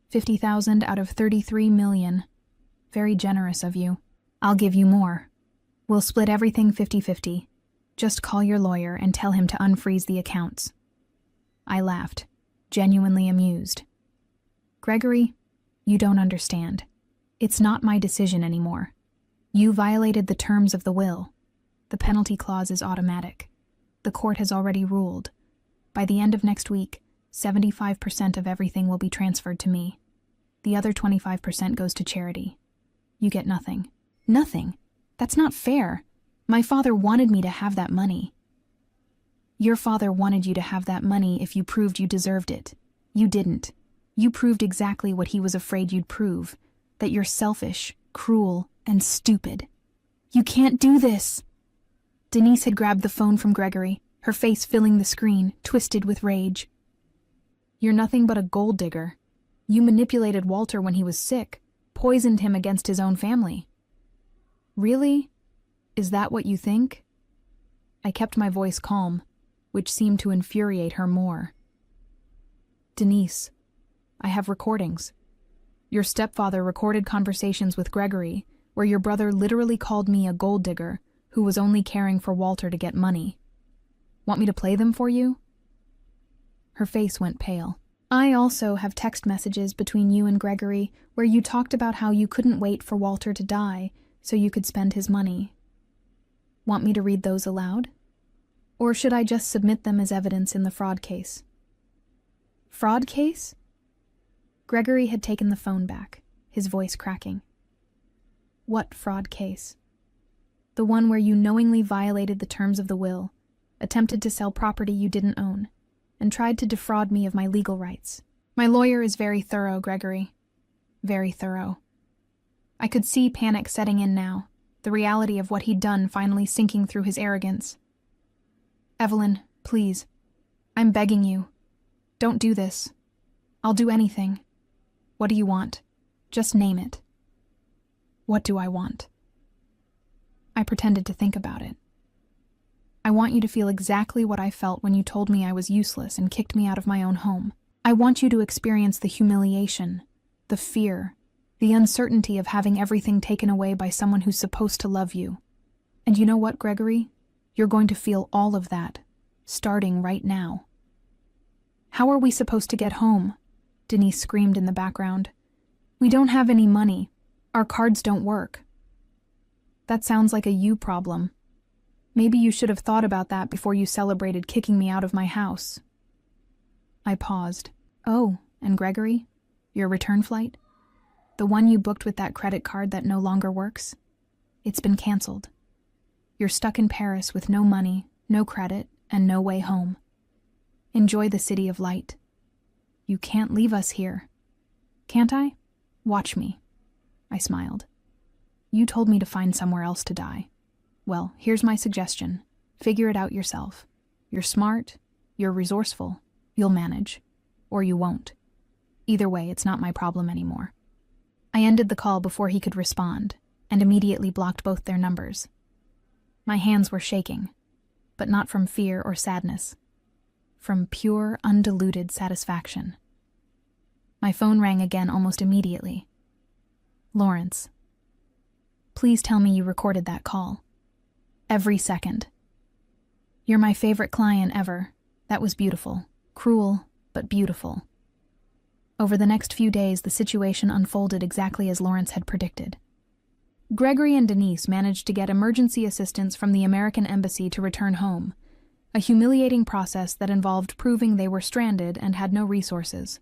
50,000 out of 33 million. Very generous of you. I'll give you more. We'll split everything 50-50. Just call your lawyer and tell him to unfreeze the accounts." I laughed, genuinely amused. "Gregory, you don't understand. It's not my decision anymore. You violated the terms of the will. The penalty clause is automatic. The court has already ruled. By the end of next week, 75% of everything will be transferred to me. The other 25% goes to charity. You get nothing." "Nothing? That's not fair. My father wanted me to have that money." "Your father wanted you to have that money if you proved you deserved it. You didn't. You proved exactly what he was afraid you'd prove, that you're selfish, cruel, and stupid. You can't do this." Denise had grabbed the phone from Gregory, her face filling the screen, twisted with rage. "You're nothing but a gold digger. You manipulated Walter when he was sick, poisoned him against his own family." "Really? Is that what you think?" I kept my voice calm, which seemed to infuriate her more. "Denise, I have recordings. Your stepfather recorded conversations with Gregory, where your brother literally called me a gold digger who was only caring for Walter to get money. Want me to play them for you?" Her face went pale. "I also have text messages between you and Gregory where you talked about how you couldn't wait for Walter to die so you could spend his money. Want me to read those aloud? Or should I just submit them as evidence in the fraud case?" "Fraud case?" Gregory had taken the phone back, his voice cracking. "What fraud case?" "The one where you knowingly violated the terms of the will, attempted to sell property you didn't own, and tried to defraud me of my legal rights. My lawyer is very thorough, Gregory. Very thorough." I could see panic setting in now, the reality of what he'd done finally sinking through his arrogance. "Evelyn, please. I'm begging you. Don't do this. I'll do anything. What do you want? Just name it." "What do I want?" I pretended to think about it. "I want you to feel exactly what I felt when you told me I was useless and kicked me out of my own home. I want you to experience the humiliation, the fear, the uncertainty of having everything taken away by someone who's supposed to love you. And you know what, Gregory? You're going to feel all of that, starting right now." "How are we supposed to get home?" Denise screamed in the background. "We don't have any money. Our cards don't work." "That sounds like a you problem. Maybe you should have thought about that before you celebrated kicking me out of my house." I paused. "Oh, and Gregory? Your return flight? The one you booked with that credit card that no longer works? It's been canceled. You're stuck in Paris with no money, no credit, and no way home. Enjoy the city of light. You can't leave us here. Can't I? Watch me." I smiled. "You told me to find somewhere else to die. Well, here's my suggestion. Figure it out yourself. You're smart, you're resourceful, you'll manage. Or you won't. Either way, it's not my problem anymore." I ended the call before he could respond, and immediately blocked both their numbers. My hands were shaking, but not from fear or sadness. From pure, undiluted satisfaction. My phone rang again almost immediately. "Lawrence, please tell me you recorded that call. Every second. You're my favorite client ever. That was beautiful. Cruel, but beautiful." Over the next few days, the situation unfolded exactly as Lawrence had predicted. Gregory and Denise managed to get emergency assistance from the American Embassy to return home, a humiliating process that involved proving they were stranded and had no resources.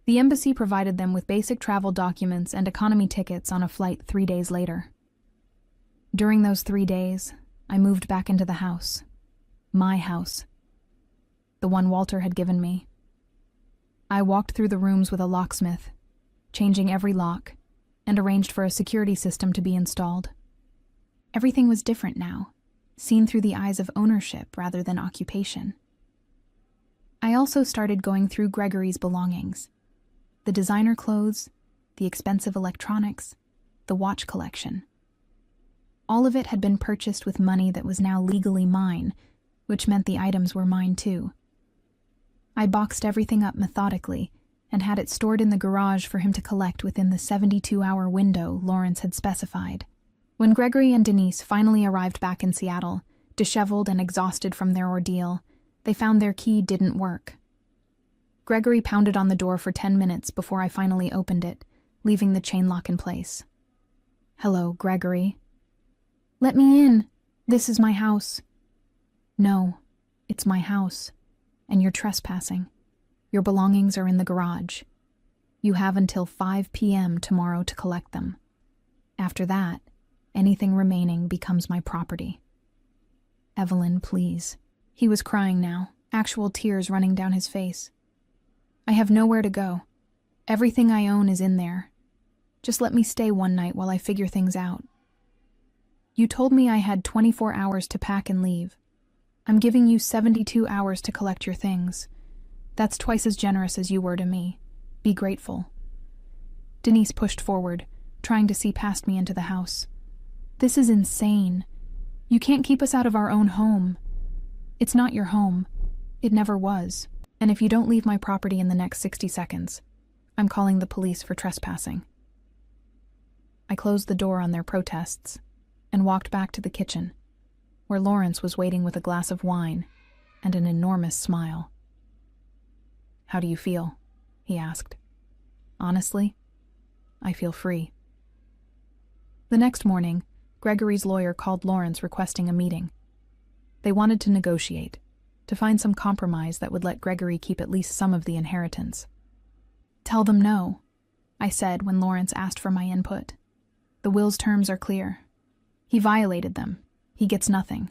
The embassy provided them with basic travel documents and economy tickets on a flight 3 days later. During those 3 days, I moved back into the house. My house. The one Walter had given me. I walked through the rooms with a locksmith, changing every lock, and arranged for a security system to be installed. Everything was different now, seen through the eyes of ownership rather than occupation. I also started going through Gregory's belongings. The designer clothes, the expensive electronics, the watch collection. All of it had been purchased with money that was now legally mine, which meant the items were mine too. I boxed everything up methodically and had it stored in the garage for him to collect within the 72-hour window Lawrence had specified. When Gregory and Denise finally arrived back in Seattle, disheveled and exhausted from their ordeal, they found their key didn't work. Gregory pounded on the door for 10 minutes before I finally opened it, leaving the chain lock in place. "Hello, Gregory." "Let me in. This is my house." "No, it's my house. And you're trespassing. Your belongings are in the garage. You have until 5 p.m. tomorrow to collect them. After that, anything remaining becomes my property." "Evelyn, please." He was crying now, actual tears running down his face. "I have nowhere to go. Everything I own is in there. Just let me stay one night while I figure things out. You told me I had 24 hours to pack and leave. I'm giving you 72 hours to collect your things. That's twice as generous as you were to me. Be grateful." Denise pushed forward, trying to see past me into the house. "This is insane. You can't keep us out of our own home. It's not your home. It never was. And if you don't leave my property in the next 60 seconds, I'm calling the police for trespassing. I closed the door on their protests and walked back to the kitchen, where Lawrence was waiting with a glass of wine and an enormous smile. "How do you feel?" he asked. "Honestly, I feel free." The next morning, Gregory's lawyer called Lawrence requesting a meeting. They wanted to negotiate, to find some compromise that would let Gregory keep at least some of the inheritance. "Tell them no," I said when Lawrence asked for my input. "The will's terms are clear. He violated them. He gets nothing."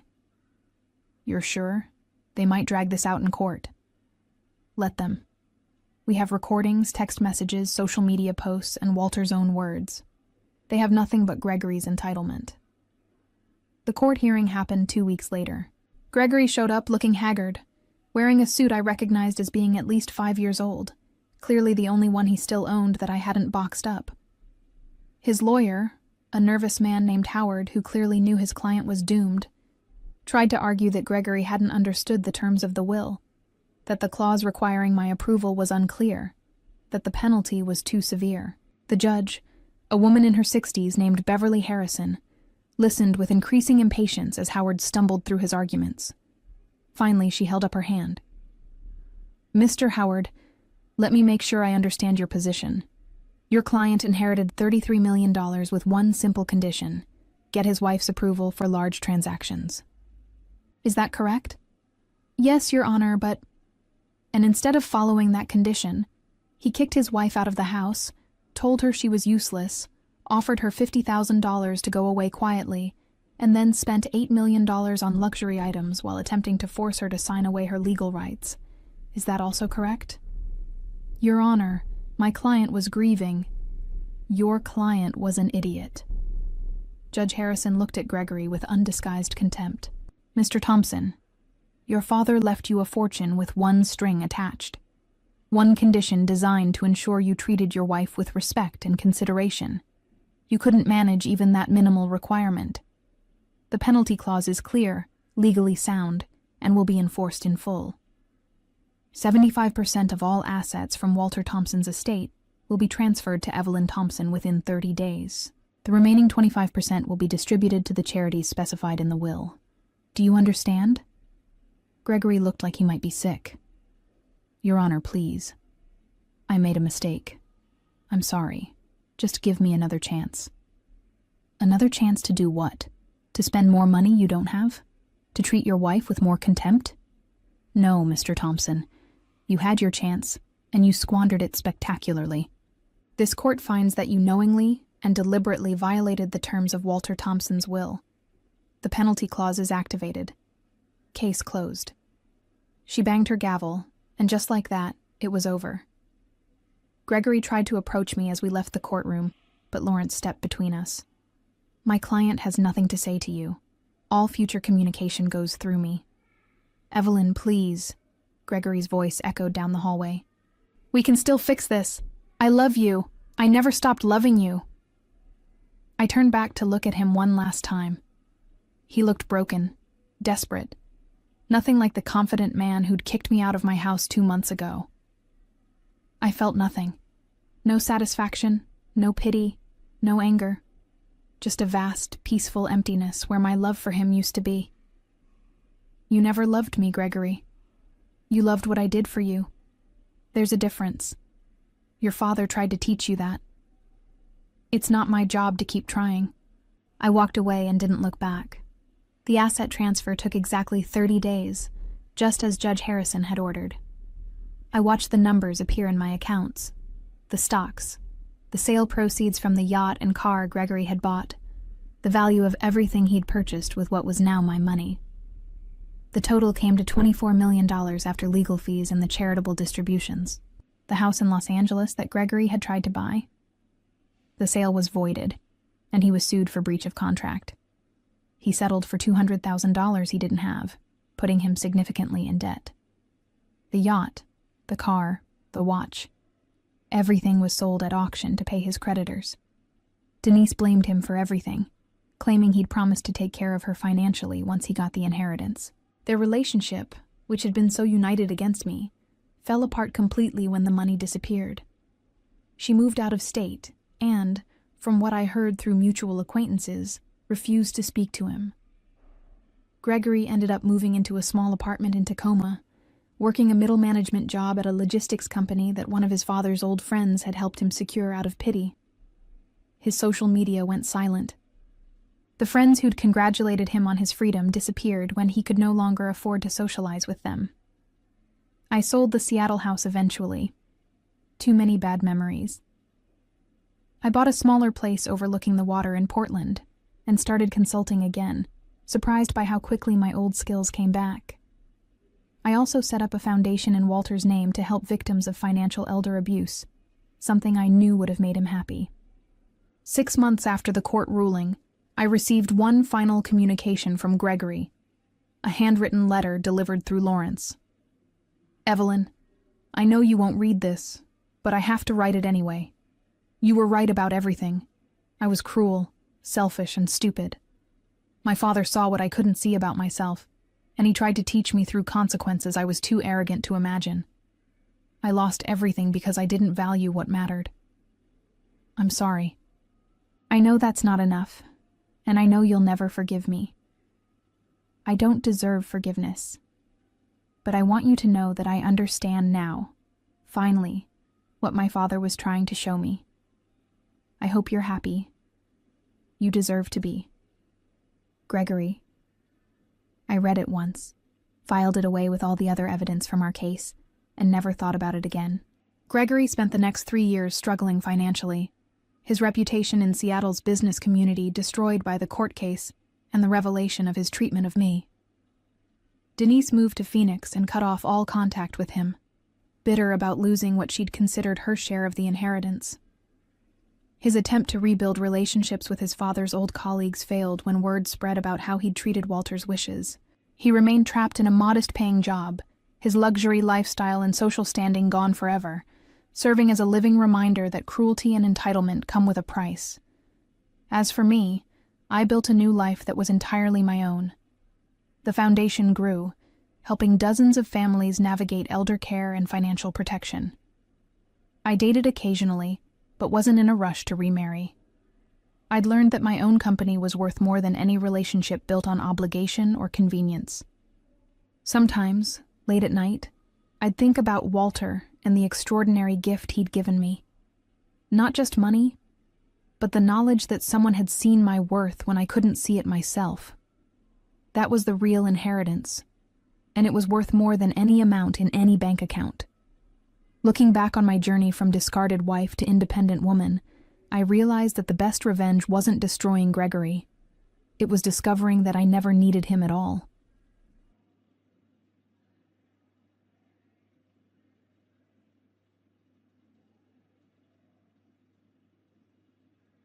"You're sure? They might drag this out in court." "Let them. We have recordings, text messages, social media posts, and Walter's own words. They have nothing but Gregory's entitlement." The court hearing happened 2 weeks later. Gregory showed up looking haggard, wearing a suit I recognized as being at least 5 years old, clearly the only one he still owned that I hadn't boxed up. His lawyer, a nervous man named Howard who clearly knew his client was doomed, tried to argue that Gregory hadn't understood the terms of the will, that the clause requiring my approval was unclear, that the penalty was too severe. The judge, a woman in her 60s named Beverly Harrison, listened with increasing impatience as Howard stumbled through his arguments. Finally, she held up her hand. "Mr. Howard, let me make sure I understand your position. Your client inherited $33 million with one simple condition: get his wife's approval for large transactions. Is that correct?" "Yes, Your Honor, but..." And instead of following that condition, he kicked his wife out of the house, told her she was useless, offered her $50,000 to go away quietly, and then spent $8 million on luxury items while attempting to force her to sign away her legal rights. Is that also correct?" "Your Honor, my client was grieving." "Your client was an idiot." Judge Harrison looked at Gregory with undisguised contempt. "Mr. Thompson, your father left you a fortune with one string attached. One condition designed to ensure you treated your wife with respect and consideration. You couldn't manage even that minimal requirement. The penalty clause is clear, legally sound, and will be enforced in full. 75% of all assets from Walter Thompson's estate will be transferred to Evelyn Thompson within 30 days. The remaining 25% will be distributed to the charities specified in the will. Do you understand?" Gregory looked like he might be sick. "Your Honor, please. I made a mistake. I'm sorry. Just give me another chance." "Another chance to do what? To spend more money you don't have? To treat your wife with more contempt?" "No, Mr. Thompson. You had your chance, and you squandered it spectacularly. This court finds that you knowingly and deliberately violated the terms of Walter Thompson's will. The penalty clause is activated. Case closed." She banged her gavel, and just like that, it was over. Gregory tried to approach me as we left the courtroom, but Lawrence stepped between us. "My client has nothing to say to you. All future communication goes through me." "Evelyn, please," Gregory's voice echoed down the hallway. "We can still fix this. I love you. I never stopped loving you." I turned back to look at him one last time. He looked broken, desperate. Nothing like the confident man who'd kicked me out of my house 2 months ago. I felt nothing. No satisfaction, no pity, no anger. Just a vast, peaceful emptiness where my love for him used to be. "You never loved me, Gregory. You loved what I did for you. There's a difference. Your father tried to teach you that. It's not my job to keep trying." I walked away and didn't look back. The asset transfer took exactly 30 days, just as Judge Harrison had ordered. I watched the numbers appear in my accounts. The stocks, the sale proceeds from the yacht and car Gregory had bought, the value of everything he'd purchased with what was now my money. The total came to $24 million after legal fees and the charitable distributions. The house in Los Angeles that Gregory had tried to buy. The sale was voided, and he was sued for breach of contract. He settled for $200,000 he didn't have, putting him significantly in debt. The yacht, the car, the watch. Everything was sold at auction to pay his creditors. Denise blamed him for everything, claiming he'd promised to take care of her financially once he got the inheritance. Their relationship, which had been so united against me, fell apart completely when the money disappeared. She moved out of state and, from what I heard through mutual acquaintances, refused to speak to him. Gregory ended up moving into a small apartment in Tacoma, working a middle management job at a logistics company that one of his father's old friends had helped him secure out of pity. His social media went silent. The friends who'd congratulated him on his freedom disappeared when he could no longer afford to socialize with them. I sold the Seattle house eventually. Too many bad memories. I bought a smaller place overlooking the water in Portland and started consulting again, surprised by how quickly my old skills came back. I also set up a foundation in Walter's name to help victims of financial elder abuse, something I knew would have made him happy. 6 months after the court ruling, I received one final communication from Gregory, a handwritten letter delivered through Lawrence. Evelyn, I know you won't read this, but I have to write it anyway. You were right about everything. I was cruel, selfish, and stupid. My father saw what I couldn't see about myself, and he tried to teach me through consequences I was too arrogant to imagine. I lost everything because I didn't value what mattered. I'm sorry. I know that's not enough, and I know you'll never forgive me. I don't deserve forgiveness, but I want you to know that I understand now, finally, what my father was trying to show me. I hope you're happy. You deserve to be. Gregory. I read it once, filed it away with all the other evidence from our case, and never thought about it again. Gregory spent the next 3 years struggling financially, his reputation in Seattle's business community destroyed by the court case and the revelation of his treatment of me. Denise moved to Phoenix and cut off all contact with him, bitter about losing what she'd considered her share of the inheritance. His attempt to rebuild relationships with his father's old colleagues failed when word spread about how he'd treated Walter's wishes. He remained trapped in a modest-paying job, his luxury lifestyle and social standing gone forever, serving as a living reminder that cruelty and entitlement come with a price. As for me, I built a new life that was entirely my own. The foundation grew, helping dozens of families navigate elder care and financial protection. I dated occasionally, but wasn't in a rush to remarry. I'd learned that my own company was worth more than any relationship built on obligation or convenience. Sometimes, late at night, I'd think about Walter and the extraordinary gift he'd given me. Not just money, but the knowledge that someone had seen my worth when I couldn't see it myself. That was the real inheritance, and it was worth more than any amount in any bank account. Looking back on my journey from discarded wife to independent woman, I realized that the best revenge wasn't destroying Gregory. It was discovering that I never needed him at all.